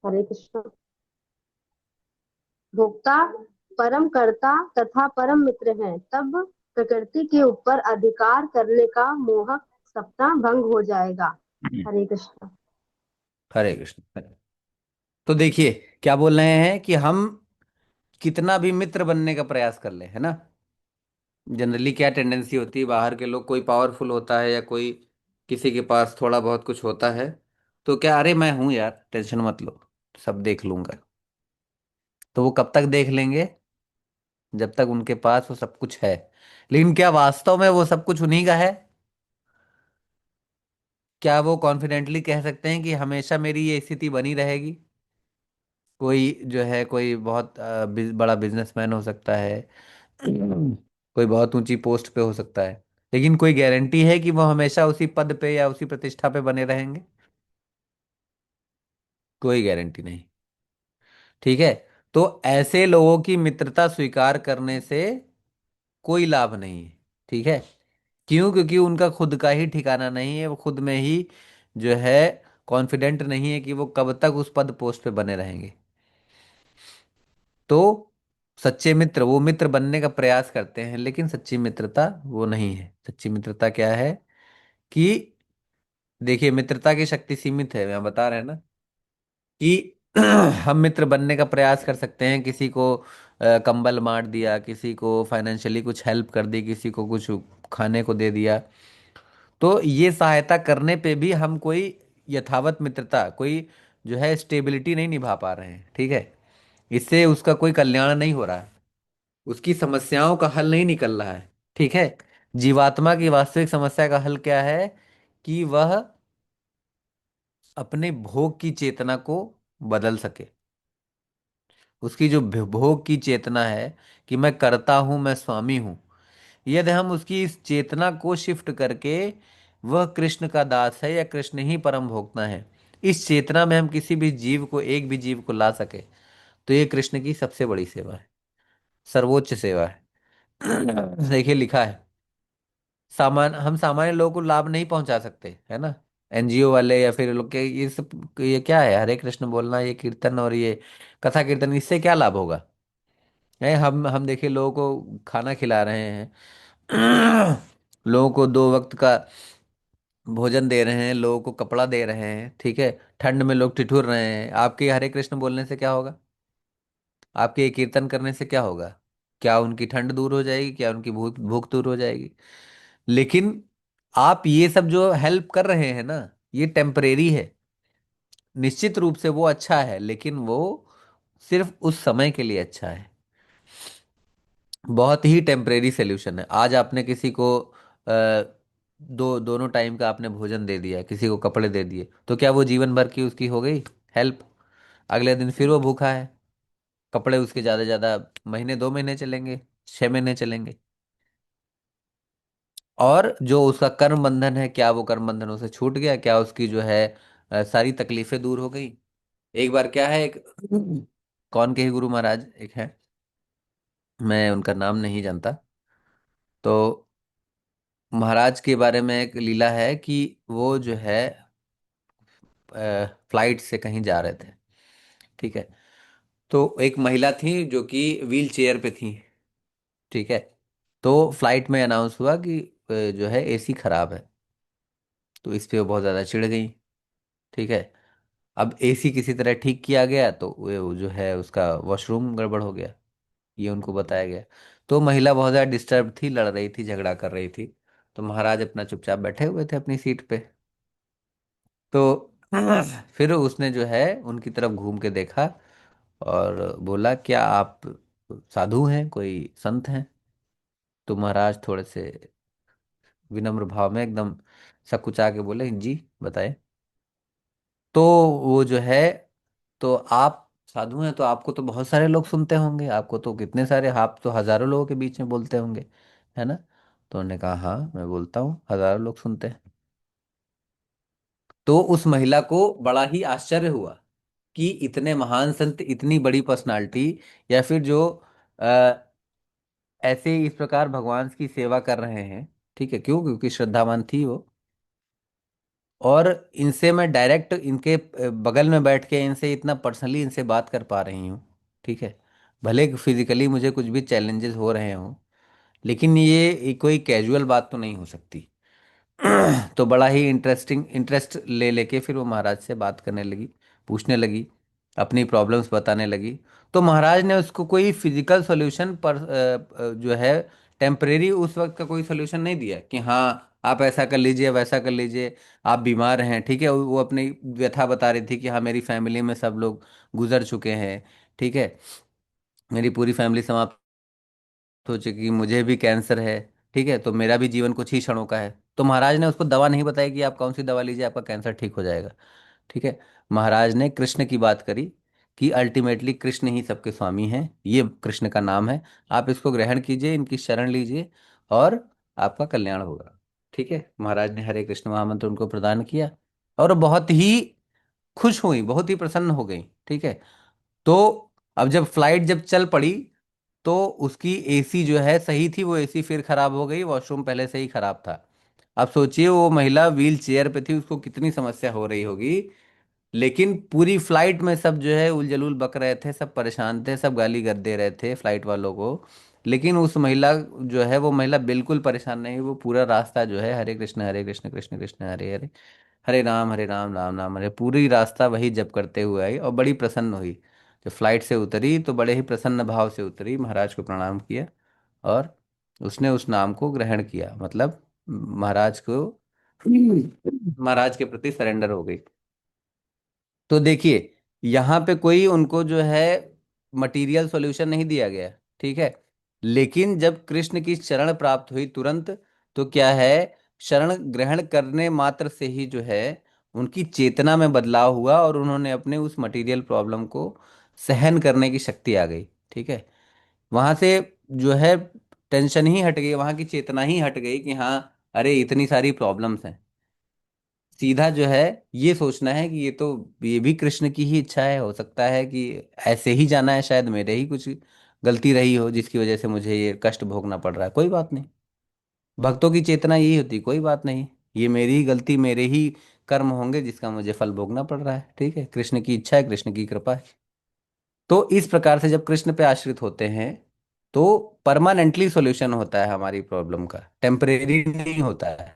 हरे कृष्ण, भोक्ता, परम कर्ता तथा परम मित्र हैं। तब प्रकृति के ऊपर अधिकार करने का मोहक सपना भंग हो जाएगा। हरे कृष्ण। हरे कृष्ण। तो देखिए, क्या बोल रहे हैं कि हम कितना भी मित्र बनने का प्रयास कर ले, है ना, जनरली क्या टेंडेंसी होती है, बाहर के लोग, कोई पावरफुल होता है या कोई किसी के पास थोड़ा बहुत कुछ होता है, तो क्या, अरे मैं हूं यार, टेंशन मत लो, सब देख लूंगा। तो वो कब तक देख लेंगे? जब तक उनके पास वो सब कुछ है। लेकिन क्या वास्तव में वो सब कुछ उन्हीं का है? क्या वो कॉन्फिडेंटली कह सकते हैं कि हमेशा मेरी ये स्थिति बनी रहेगी? कोई जो है, कोई बहुत बड़ा बिजनेसमैन हो सकता है, कोई बहुत ऊंची पोस्ट पे हो सकता है, लेकिन कोई गारंटी है कि वो हमेशा उसी पद पे या उसी प्रतिष्ठा पे बने रहेंगे? कोई गारंटी नहीं। ठीक है। तो ऐसे लोगों की मित्रता स्वीकार करने से कोई लाभ नहीं है। ठीक है। क्यों? क्योंकि उनका खुद का ही ठिकाना नहीं है, वो खुद में ही जो है कॉन्फिडेंट नहीं है कि वो कब तक उस पद पोस्ट पे बने रहेंगे। तो सच्चे मित्र वो मित्र बनने का प्रयास करते हैं, लेकिन सच्ची मित्रता वो नहीं है। सच्ची मित्रता क्या है कि देखिए, मित्रता की शक्ति सीमित है, मैं बता रहे हैं ना कि हम मित्र बनने का प्रयास कर सकते हैं। किसी को कंबल बांट दिया, किसी को फाइनेंशियली कुछ हेल्प कर दी, किसी को कुछ खाने को दे दिया। तो ये सहायता करने पे भी हम कोई यथावत मित्रता, कोई जो है स्टेबिलिटी नहीं निभा पा रहे हैं। ठीक है। इससे उसका कोई कल्याण नहीं हो रहा है, उसकी समस्याओं का हल नहीं निकल रहा है। ठीक है। जीवात्मा की वास्तविक समस्या का हल क्या है? कि वह अपने भोग की चेतना को बदल सके। उसकी जो भोग की चेतना है कि मैं करता हूं, मैं स्वामी हूं, यदि हम उसकी इस चेतना को शिफ्ट करके वह कृष्ण का दास है या कृष्ण ही परम भोक्ता है, इस चेतना में हम किसी भी जीव को, एक भी जीव को ला सके, तो ये कृष्ण की सबसे बड़ी सेवा है, सर्वोच्च सेवा है। देखिए लिखा है, हम सामान्य लोगों को लाभ नहीं पहुंचा सकते, है ना। एनजीओ वाले या फिर लोग के ये सब, ये क्या है, हरे कृष्ण बोलना, ये कीर्तन और ये कथा कीर्तन, इससे क्या लाभ होगा? है, हम देखिए लोगों को खाना खिला रहे हैं, लोगों को 2 वक्त का भोजन दे रहे हैं, लोगों को कपड़ा दे रहे हैं। ठीक है। ठंड में लोग ठिठुर रहे हैं, आपके हरे कृष्ण बोलने से क्या होगा? आपके ये कीर्तन करने से क्या होगा? क्या उनकी ठंड दूर हो जाएगी? क्या उनकी भूख भूख दूर हो जाएगी? लेकिन आप ये सब जो हेल्प कर रहे हैं ना, ये टेम्परेरी है। निश्चित रूप से वो अच्छा है, लेकिन वो सिर्फ उस समय के लिए अच्छा है। बहुत ही टेम्परेरी सोल्यूशन है। आज आपने किसी को दोनों टाइम का आपने भोजन दे दिया, किसी को कपड़े दे दिए, तो क्या वो जीवन भर की उसकी हो गई हेल्प? अगले दिन फिर वो भूखा है, कपड़े उसके ज़्यादा ज़्यादा महीने, 2 महीने चलेंगे, 6 महीने चलेंगे। और जो उसका कर्म बंधन है, क्या वो कर्म बंधन उसे छूट गया? क्या उसकी जो है सारी तकलीफें दूर हो गई? एक बार क्या है, एक कौन के ही गुरु महाराज एक है, मैं उनका नाम नहीं जानता, तो महाराज के बारे में एक लीला है कि वो जो है फ्लाइट से कहीं जा रहे थे। ठीक है। तो एक महिला थी जो कि व्हील चेयर पे थी। ठीक है। तो फ्लाइट में अनाउंस हुआ कि जो है एसी खराब है। तो इस पे वो बहुत ज़्यादा चिढ़ गई। ठीक है। अब एसी किसी तरह ठीक किया गया, तो वो जो है उसका वॉशरूम गड़बड़ हो गया, ये उनको बताया गया। तो महिला बहुत ज़्यादा डिस्टर्ब थी, लड़ रही थी, झगड़ा कर रही थी। तो महाराज अपना चुपचाप बैठे हुए थे अपनी सीट पे। तो फिर उसने जो है उनकी तरफ घूम के देखा और बोला, क्या आप साधु हैं, कोई संत हैं? तो महाराज थोड़े से विनम्र भाव में एकदम सकुचा के बोले, जी बताए। तो वो जो है, तो आप साधु हैं तो आपको तो बहुत सारे लोग सुनते होंगे, आपको तो कितने सारे, आप तो हजारों लोगों के बीच में बोलते होंगे, है ना। तो उन्होंने कहा, हाँ मैं बोलता हूँ, हजारों लोग सुनते हैं। तो उस महिला को बड़ा ही आश्चर्य हुआ कि इतने महान संत, इतनी बड़ी पर्सनालिटी, या फिर जो आ, ऐसे इस प्रकार भगवान की सेवा कर रहे हैं। ठीक है। क्यों? क्योंकि श्रद्धावान थी वो। और इनसे मैं डायरेक्ट इनके बगल में बैठ के इनसे इतना पर्सनली इनसे बात कर पा रही हूँ। ठीक है। भले फिजिकली मुझे कुछ भी चैलेंजेस हो रहे हों, लेकिन ये कोई कैजुअल बात तो नहीं हो सकती। तो बड़ा ही इंटरेस्ट ले लेके फिर वो महाराज से बात करने लगी, पूछने लगी, अपनी प्रॉब्लम्स बताने लगी। तो महाराज ने उसको कोई फिजिकल सॉल्यूशन पर जो है टेम्परेरी उस वक्त का कोई सॉल्यूशन नहीं दिया कि हाँ आप ऐसा कर लीजिए, वैसा कर लीजिए, आप बीमार हैं। ठीक है। वो अपनी व्यथा बता रही थी कि हाँ मेरी फैमिली में सब लोग गुजर चुके हैं। ठीक है। मेरी पूरी फैमिली समाप्त सोचे कि मुझे भी कैंसर है। ठीक है। तो मेरा भी जीवन कुछ ही क्षणों का है। तो महाराज ने उसको दवा नहीं बताई कि आप कौन सी दवा लीजिए आपका कैंसर ठीक हो जाएगा। ठीक है। महाराज ने कृष्ण की बात करी कि अल्टीमेटली कृष्ण ही सबके स्वामी हैं, ये कृष्ण का नाम है, आप इसको ग्रहण कीजिए, इनकी शरण लीजिए, और आपका कल्याण होगा। ठीक है, महाराज ने हरे कृष्ण महामंत्र उनको प्रदान किया और बहुत ही खुश हुई, बहुत ही प्रसन्न हो गई। ठीक है। तो अब जब फ्लाइट जब चल पड़ी तो उसकी एसी जो है सही थी, वो एसी फिर खराब हो गई, वॉशरूम पहले से ही खराब था। अब सोचिए वो महिला व्हील चेयर पे थी, उसको कितनी समस्या हो रही होगी। लेकिन पूरी फ्लाइट में सब जो है उलझुल बक रहे थे, सब परेशान थे, सब गाली गद दे रहे थे फ्लाइट वालों को। लेकिन उस महिला जो है, वो महिला बिल्कुल परेशान नहीं, वो पूरा रास्ता जो है हरे कृष्ण कृष्ण कृष्ण हरे हरे, हरे राम राम राम हरे, पूरी रास्ता वही जप करते हुए आई और बड़ी प्रसन्न हुई। जब फ्लाइट से उतरी तो बड़े ही प्रसन्न भाव से उतरी, महाराज को प्रणाम किया और उसने उस नाम को ग्रहण किया, मतलब महाराज को महाराज के प्रति सरेंडर हो गई। तो देखिए, यहाँ पे कोई उनको जो है मटेरियल सॉल्यूशन नहीं दिया गया। ठीक है। लेकिन जब कृष्ण की शरण प्राप्त हुई तुरंत, तो क्या है, शरण ग्रहण करने मात्र से ही जो है उनकी चेतना में बदलाव हुआ और उन्होंने अपने उस मटेरियल प्रॉब्लम को सहन करने की शक्ति आ गई। ठीक है। वहां से जो है टेंशन ही हट गई, वहां की चेतना ही हट गई कि हाँ, अरे इतनी सारी प्रॉब्लम्स हैं। सीधा जो है ये सोचना है कि ये भी कृष्ण की ही इच्छा है, हो सकता है कि ऐसे ही जाना है, शायद मेरे ही कुछ गलती रही हो जिसकी वजह से मुझे ये कष्ट भोगना पड़ रहा है, कोई बात नहीं। भक्तों की चेतना यही होती, कोई बात नहीं, ये मेरी ही गलती, मेरे ही कर्म होंगे जिसका मुझे फल भोगना पड़ रहा है। ठीक है, कृष्ण की इच्छा है, कृष्ण की कृपा है। तो इस प्रकार से जब कृष्ण पे आश्रित होते हैं तो परमानेंटली सॉल्यूशन होता है हमारी प्रॉब्लम का, टेम्परेरी नहीं होता है।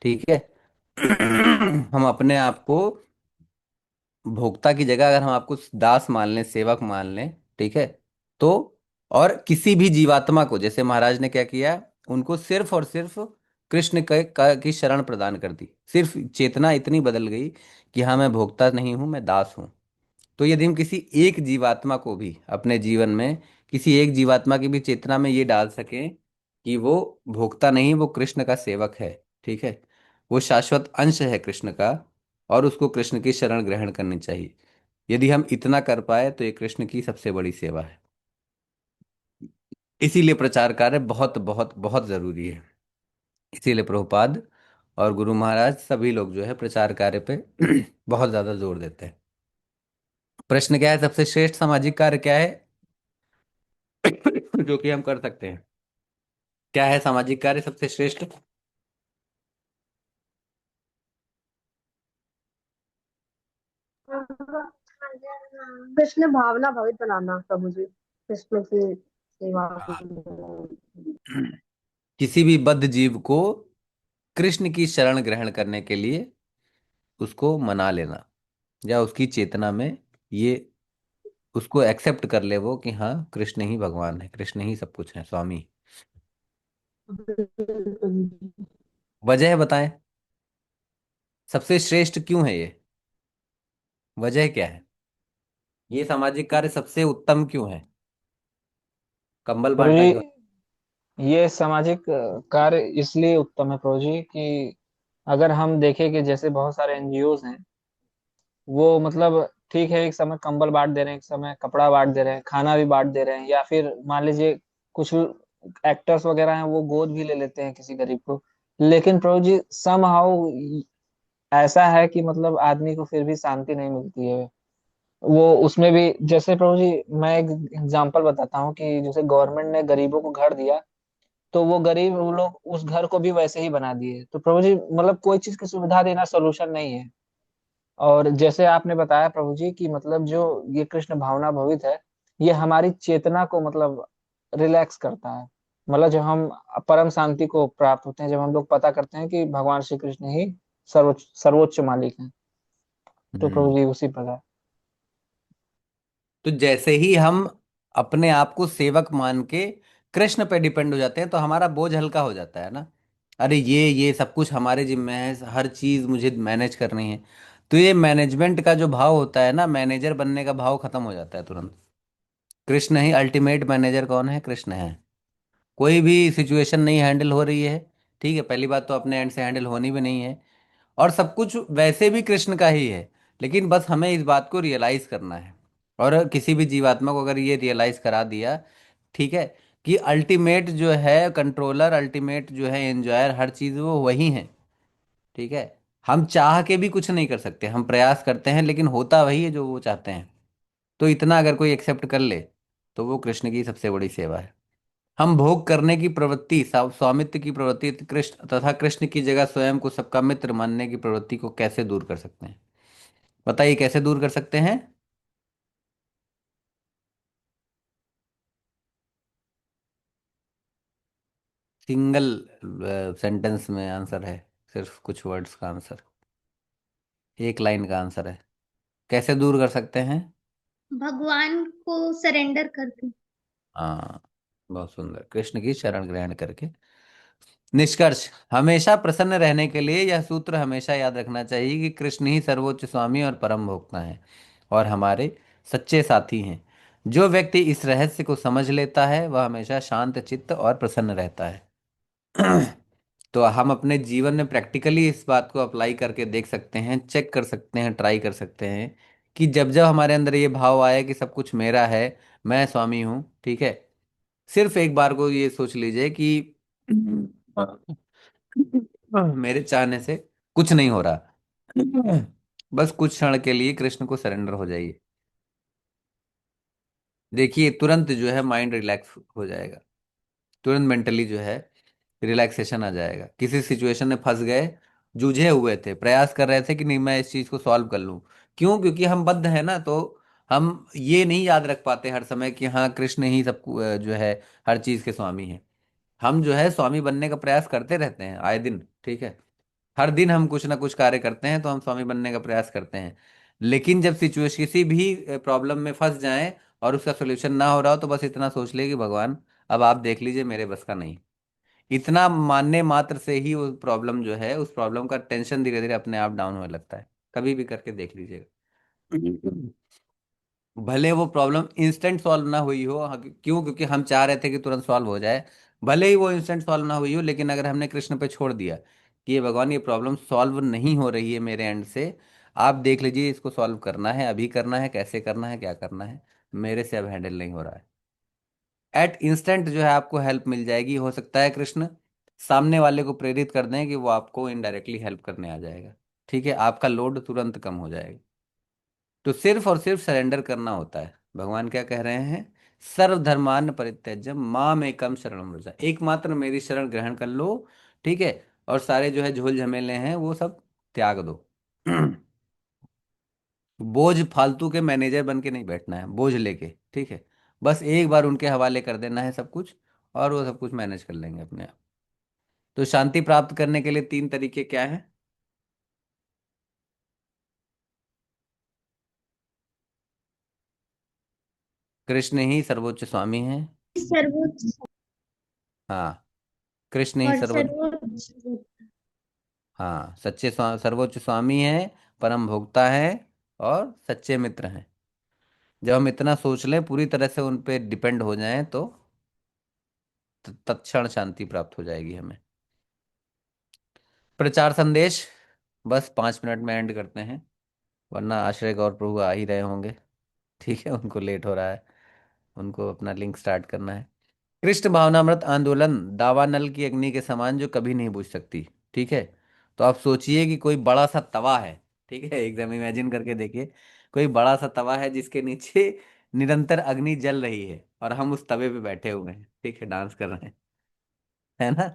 ठीक है। हम अपने आप को भोक्ता की जगह अगर हम आपको दास मान लें, सेवक मान लें, ठीक है, तो और किसी भी जीवात्मा को, जैसे महाराज ने क्या किया, उनको सिर्फ और सिर्फ कृष्ण की शरण प्रदान कर दी, सिर्फ चेतना इतनी बदल गई कि हाँ मैं भोक्ता नहीं हूं, मैं दास हूं। तो यदि हम किसी एक जीवात्मा को भी अपने जीवन में, किसी एक जीवात्मा की भी चेतना में ये डाल सकें कि वो भोक्ता नहीं, वो कृष्ण का सेवक है। ठीक है, वो शाश्वत अंश है कृष्ण का, और उसको कृष्ण की शरण ग्रहण करनी चाहिए। यदि हम इतना कर पाए तो ये कृष्ण की सबसे बड़ी सेवा है। इसीलिए प्रचार कार्य बहुत बहुत बहुत जरूरी है। इसीलिए प्रभुपाद और गुरु महाराज सभी लोग जो है प्रचार कार्य पे बहुत ज्यादा जोर देते हैं। प्रश्न क्या है, सबसे श्रेष्ठ सामाजिक कार्य क्या है जो कि हम कर सकते हैं? क्या है सामाजिक कार्य सबसे श्रेष्ठ? कृष्ण भावना भवित बनाना प्रभु जी, कृष्ण की सेवा हाँ। में। किसी भी बद्ध जीव को कृष्ण की शरण ग्रहण करने के लिए उसको मना लेना, या उसकी चेतना में ये उसको एक्सेप्ट कर ले वो कि हाँ कृष्ण ही भगवान है, कृष्ण ही सब कुछ है, स्वामी। वजह बताएं, सबसे श्रेष्ठ क्यों है ये, वजह क्या है, ये सामाजिक कार्य सबसे उत्तम क्यों है? कंबल प्रभु बांटा क्यों? जी, ये सामाजिक कार्य इसलिए उत्तम है प्रभु जी कि अगर हम देखें कि जैसे बहुत सारे एनजीओज हैं, वो मतलब ठीक है, एक समय कंबल बांट दे रहे हैं, एक समय कपड़ा बांट दे रहे हैं, खाना भी बांट दे रहे हैं, या फिर मान लीजिए कुछ एक्टर्स वगैरह हैं वो गोद भी ले लेते हैं किसी गरीब को। लेकिन प्रभु जी समहाउ ऐसा है कि मतलब आदमी को फिर भी शांति नहीं मिलती है। वो उसमें भी जैसे प्रभु जी, मैं एक एग्जांपल बताता हूँ कि जैसे गवर्नमेंट ने गरीबों को घर दिया, तो वो गरीब वो लोग उस घर को भी वैसे ही बना दिए। तो प्रभु जी मतलब कोई चीज की सुविधा देना सोल्यूशन नहीं है। और जैसे आपने बताया प्रभु जी कि मतलब जो ये कृष्ण भावना भवित है, ये हमारी चेतना को मतलब रिलैक्स करता है। मतलब जब हम परम शांति को प्राप्त होते हैं, जब हम लोग पता करते हैं कि भगवान श्री कृष्ण ही सर्वोच्च सर्वोच्च मालिक हैं। तो हम्म। प्रभु जी उसी प्रकार। तो जैसे ही हम अपने आप को सेवक मान के कृष्ण पे डिपेंड हो जाते हैं तो हमारा बोझ हल्का हो जाता है ना। अरे ये सब कुछ हमारे जिम्मे है, हर चीज मुझे मैनेज करनी है। तो ये मैनेजमेंट का जो भाव होता है ना, मैनेजर बनने का भाव खत्म हो जाता है तुरंत। कृष्ण ही अल्टीमेट मैनेजर, कौन है? कृष्ण है। कोई भी सिचुएशन नहीं हैंडल हो रही है, ठीक है, पहली बात तो अपने एंड से हैंडल होनी भी नहीं है, और सब कुछ वैसे भी कृष्ण का ही है। लेकिन बस हमें इस बात को रियलाइज करना है, और किसी भी जीवात्मा को अगर ये रियलाइज करा दिया, ठीक है, कि अल्टीमेट जो है कंट्रोलर, अल्टीमेट जो है एंजॉयर, हर चीज वो वही है। ठीक है। हम चाह के भी कुछ नहीं कर सकते, हम प्रयास करते हैं लेकिन होता वही है जो वो चाहते हैं। तो इतना अगर कोई एक्सेप्ट कर ले तो वो कृष्ण की सबसे बड़ी सेवा है। हम भोग करने की प्रवृत्ति, स्वामित्व की प्रवृत्ति, कृष्ण तथा कृष्ण की जगह स्वयं को सबका मित्र मानने की प्रवृत्ति को कैसे दूर कर सकते हैं? बताइए कैसे दूर कर सकते हैं? सिंगल सेंटेंस में आंसर है, सिर्फ कुछ वर्ड्स का आंसर, एक लाइन का आंसर है। कैसे दूर कर सकते हैं? भगवान को सरेंडर करके। हाँ, बहुत सुंदर, कृष्ण की शरण ग्रहण करके। निष्कर्ष, हमेशा प्रसन्न रहने के लिए यह सूत्र हमेशा याद रखना चाहिए कि कृष्ण ही सर्वोच्च स्वामी और परम भोक्ता हैं और हमारे सच्चे साथी हैं। जो व्यक्ति इस रहस्य को समझ लेता है वह हमेशा शांत चित्त और प्रसन्न रहता है। तो हम अपने जीवन में प्रैक्टिकली इस बात को अप्लाई करके देख सकते हैं, चेक कर सकते हैं, ट्राई कर सकते हैं कि जब जब हमारे अंदर ये भाव आए कि सब कुछ मेरा है, मैं स्वामी हूँ, ठीक है, सिर्फ एक बार को ये सोच लीजिए कि मेरे चाहने से कुछ नहीं हो रहा, बस कुछ क्षण के लिए कृष्ण को सरेंडर हो जाइए। देखिए तुरंत जो है माइंड रिलैक्स हो जाएगा, तुरंत मेंटली जो है रिलैक्सेशन आ जाएगा। किसी सिचुएशन में फंस गए, जूझे हुए थे, प्रयास कर रहे थे कि नहीं मैं इस चीज को सॉल्व कर लूं, क्यों? क्योंकि हम बद्ध है ना, तो हम ये नहीं याद रख पाते हर समय कि हाँ कृष्ण ही सब जो है हर चीज के स्वामी है। हम जो है स्वामी बनने का प्रयास करते रहते हैं आए दिन, ठीक है, हर दिन हम कुछ ना कुछ कार्य करते हैं तो हम स्वामी बनने का प्रयास करते हैं। लेकिन जब सिचुएशन किसी भी प्रॉब्लम में फंस जाएं और उसका सोल्यूशन ना हो रहा हो तो बस इतना सोच ले कि भगवान अब आप देख लीजिए, मेरे बस का नहीं। इतना मानने मात्र से ही वो प्रॉब्लम जो है, उस प्रॉब्लम का टेंशन धीरे धीरे अपने आप डाउन होने लगता है। कभी भी करके देख लीजिएगा। भले वो प्रॉब्लम इंस्टेंट सॉल्व ना हुई हो, क्यों? क्योंकि हम चाह रहे थे कि तुरंत सॉल्व हो जाए। भले ही वो इंस्टेंट सॉल्व ना हुई हो, लेकिन अगर हमने कृष्ण पे छोड़ दिया कि ये भगवान ये प्रॉब्लम सॉल्व नहीं हो रही है मेरे एंड से, आप देख लीजिए इसको सॉल्व करना है, अभी करना है, कैसे करना है, क्या करना है, मेरे से अब हैंडल नहीं हो रहा है। एट इंस्टेंट जो है आपको हेल्प मिल जाएगी। हो सकता है कृष्ण सामने वाले को प्रेरित कर दें कि वो आपको इनडायरेक्टली हेल्प करने आ जाएगा। ठीक है, आपका लोड तुरंत कम हो जाएगा। तो सिर्फ और सिर्फ सरेंडर करना होता है। भगवान क्या कह रहे हैं? सर्वधर्मान परित्यज्य माम एकम शरणम व्रज, एकमात्र मेरी शरण ग्रहण कर लो। ठीक है, और सारे जो है झोल झमेले हैं वो सब त्याग दो। बोझ फालतू के मैनेजर बन के नहीं बैठना है बोझ लेके, ठीक है, बस एक बार उनके हवाले कर देना है सब कुछ और वो सब कुछ मैनेज कर लेंगे अपने आप। तो शांति प्राप्त करने के लिए तीन तरीके क्या है? कृष्ण ही सर्वोच्च स्वामी है। सर्वोच्च हाँ, कृष्ण ही और सर्वोच्च, सर्वोच्च। हाँ सच्चे सर्वोच्च स्वामी है, परम भोक्ता है और सच्चे मित्र हैं। जब हम इतना सोच लें, पूरी तरह से उन पे डिपेंड हो जाएं, तो तत्क्षण शांति प्राप्त हो जाएगी हमें। प्रचार संदेश, बस 5 मिनट में एंड करते हैं, वरना आश्रय गौर प्रभु आ ही रहे होंगे। ठीक है, उनको लेट हो रहा है, उनको अपना लिंक स्टार्ट करना है। कृष्ण भावनामृत आंदोलन दावानल की अग्नि के समान जो कभी नहीं बुझ सकती। ठीक है, तो आप सोचिए कि कोई बड़ा सा तवा है, ठीक है, एकदम इमेजिन करके देखिए, कोई बड़ा सा तवा है जिसके नीचे निरंतर अग्नि जल रही है और हम उस तवे पे बैठे हुए हैं, ठीक है, डांस कर रहे हैं, है ना?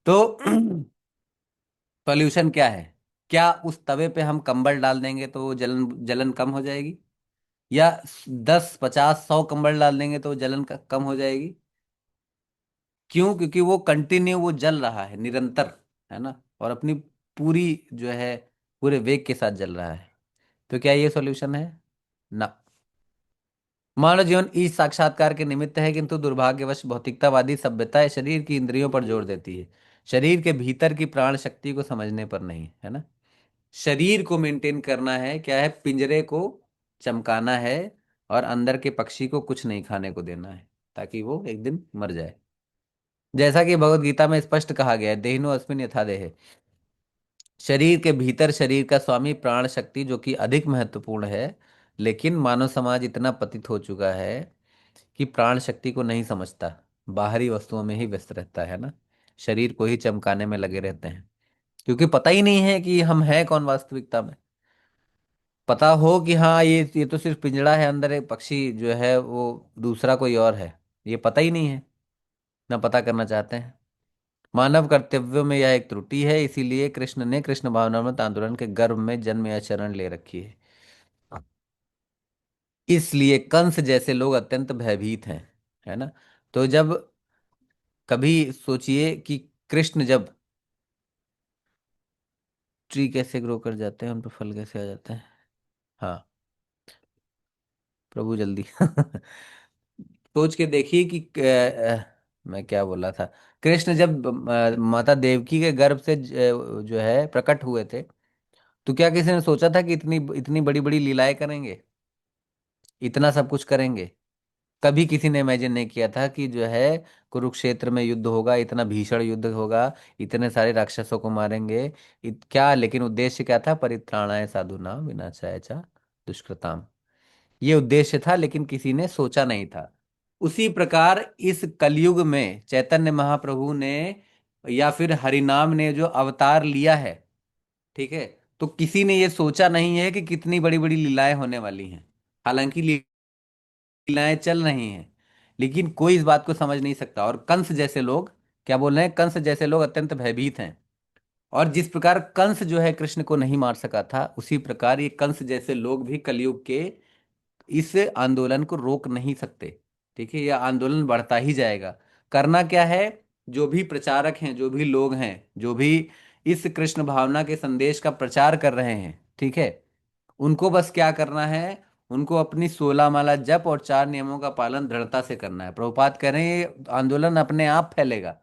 तो सॉल्यूशन क्या है? क्या उस तवे पे हम कंबल डाल देंगे तो वो जलन जलन कम हो जाएगी? या 10 50 100 कंबल डाल देंगे तो वो जलन कम हो जाएगी? क्यों? क्योंकि वो कंटिन्यू वो जल रहा है निरंतर, है ना, और अपनी पूरी जो है पूरे वेग के साथ जल रहा है। तो क्या ये सॉल्यूशन है? ना। मानव जीवन इस साक्षात्कार के निमित्त है, किंतु दुर्भाग्यवश भौतिकतावादी सभ्यता शरीर की इंद्रियों पर जोर देती है, शरीर के भीतर की प्राण शक्ति को समझने पर नहीं, है ना। शरीर को मेंटेन करना है, क्या है, पिंजरे को चमकाना है और अंदर के पक्षी को कुछ नहीं खाने को देना है ताकि वो एक दिन मर जाए। जैसा कि भगवत गीता में स्पष्ट कहा गया है, देहिनो अस्मिन यथा देह, शरीर के भीतर शरीर का स्वामी प्राण शक्ति जो कि अधिक महत्वपूर्ण है। लेकिन मानव समाज इतना पतित हो चुका है कि प्राण शक्ति को नहीं समझता। बाहरी वस्तुओं में ही व्यस्त रहता है ना, शरीर को ही चमकाने में लगे रहते हैं, क्योंकि पता ही नहीं है कि हम हैं कौन वास्तविकता में। पता हो कि हाँ ये तो सिर्फ पिंजड़ा है, अंदर एक पक्षी जो है वो दूसरा कोई और है, ये पता ही नहीं है, ना पता करना चाहते हैं। मानव कर्तव्यों में यह एक त्रुटि है, इसीलिए कृष्ण ने कृष्ण भावनामृत आंदोलन के गर्भ में जन्म या चरण ले रखी है। इसलिए कंस जैसे लोग अत्यंत भयभीत हैं, है ना। तो जब कभी सोचिए कि कृष्ण जब ट्री कैसे ग्रो कर जाते हैं, उन पर फल कैसे आ जाते हैं। हाँ प्रभु जल्दी सोच के देखिए कि मैं क्या बोला था। कृष्ण जब माता देवकी के गर्भ से जो है प्रकट हुए थे, तो क्या किसी ने सोचा था कि इतनी इतनी बड़ी बड़ी लीलाएं करेंगे, इतना सब कुछ करेंगे। कभी किसी ने इमेजिन नहीं किया था कि जो है कुरुक्षेत्र में युद्ध होगा, इतना भीषण युद्ध होगा, इतने सारे राक्षसों को मारेंगे। क्या लेकिन उद्देश्य क्या था? परित्राणाय साधुनां विनाशाय च दुष्कृताम। ये उद्देश्य था, लेकिन किसी ने सोचा नहीं था। उसी प्रकार इस कलयुग में चैतन्य महाप्रभु ने या फिर हरिनाम ने जो अवतार लिया है, ठीक है, तो किसी ने ये सोचा नहीं है कि कितनी बड़ी बड़ी लीलाएं होने वाली हैं। हालांकि लीलाएं चल रही हैं, लेकिन कोई इस बात को समझ नहीं सकता। और कंस जैसे लोग, क्या बोल रहे हैं, कंस जैसे लोग अत्यंत भयभीत हैं। और जिस प्रकार कंस जो है कृष्ण को नहीं मार सका था, उसी प्रकार ये कंस जैसे लोग भी कलयुग के इस आंदोलन को रोक नहीं सकते। ठीक है, यह आंदोलन बढ़ता ही जाएगा। करना क्या है? जो भी प्रचारक हैं, जो भी लोग हैं, जो भी इस कृष्ण भावना के संदेश का प्रचार कर रहे हैं, ठीक है, उनको बस क्या करना है? उनको अपनी 16 माला जप और 4 नियमों का पालन दृढ़ता से करना है। प्रभुपाद कह रहे हैं ये आंदोलन अपने आप फैलेगा,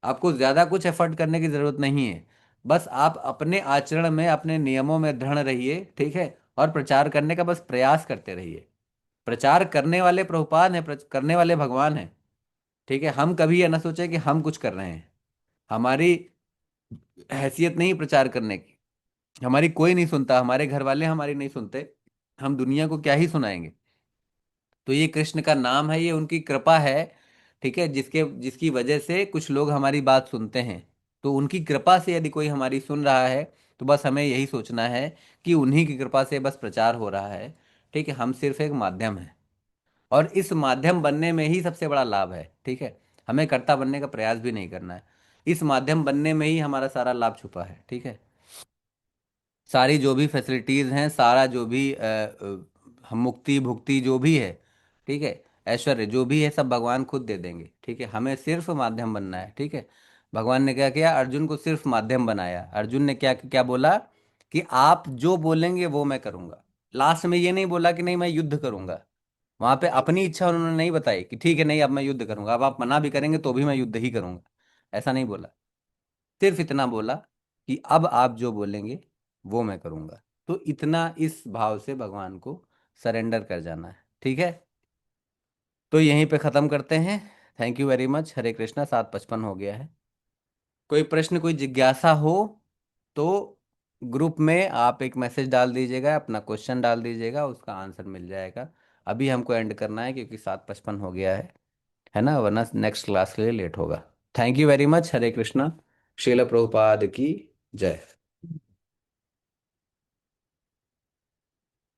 आपको ज्यादा कुछ एफर्ट करने की जरूरत नहीं है। बस आप अपने आचरण में, अपने नियमों में दृढ़ रहिए, ठीक है, और प्रचार करने का बस प्रयास करते रहिए। प्रचार करने वाले प्रभुपाद हैं, करने वाले भगवान हैं। ठीक है, हम कभी ये ना सोचे कि हम कुछ कर रहे हैं। हमारी हैसियत नहीं प्रचार करने की, हमारी कोई नहीं सुनता, हमारे घर वाले हमारी नहीं सुनते, हम दुनिया को क्या ही सुनाएंगे। तो ये कृष्ण का नाम है, ये उनकी कृपा है, ठीक है, जिसके जिसकी वजह से कुछ लोग हमारी बात सुनते हैं। तो उनकी कृपा से यदि कोई हमारी सुन रहा है, तो बस हमें यही सोचना है कि उन्हीं की कृपा से बस प्रचार हो रहा है। ठीक है, हम सिर्फ एक माध्यम हैं, और इस माध्यम बनने में ही सबसे बड़ा लाभ है। ठीक है, हमें कर्ता बनने का प्रयास भी नहीं करना है, इस माध्यम बनने में ही हमारा सारा लाभ छुपा है। ठीक है, सारी जो भी फैसिलिटीज हैं, सारा जो भी हम मुक्ति भुक्ति जो भी है, ठीक है, ऐश्वर्य जो भी है, सब भगवान खुद दे देंगे। ठीक है, हमें सिर्फ माध्यम बनना है। ठीक है, भगवान ने क्या किया? अर्जुन को सिर्फ माध्यम बनाया। अर्जुन ने क्या क्या बोला? कि आप जो बोलेंगे वो मैं करूंगा। लास्ट में ये नहीं बोला कि नहीं मैं युद्ध करूंगा। वहां पे अपनी इच्छा उन्होंने नहीं बताई कि ठीक है नहीं अब मैं युद्ध करूंगा, अब आप मना भी करेंगे तो भी मैं युद्ध ही करूंगा, ऐसा नहीं बोला। सिर्फ इतना बोला कि अब आप जो बोलेंगे वो मैं करूंगा। तो इतना इस भाव से भगवान को सरेंडर कर जाना है। ठीक है, तो यहीं पे ख़त्म करते हैं। Thank you very much. Hare Krishna, 7:55 हो गया है। कोई प्रश्न, कोई जिज्ञासा हो तो ग्रुप में आप एक मैसेज डाल दीजिएगा, अपना क्वेश्चन डाल दीजिएगा, उसका आंसर मिल जाएगा। अभी हमको एंड करना है क्योंकि 7:55 हो गया है ना, वरना नेक्स्ट क्लास के लिए लेट होगा। Thank you very much. Hare Krishna. Srila Prabhupada की जय।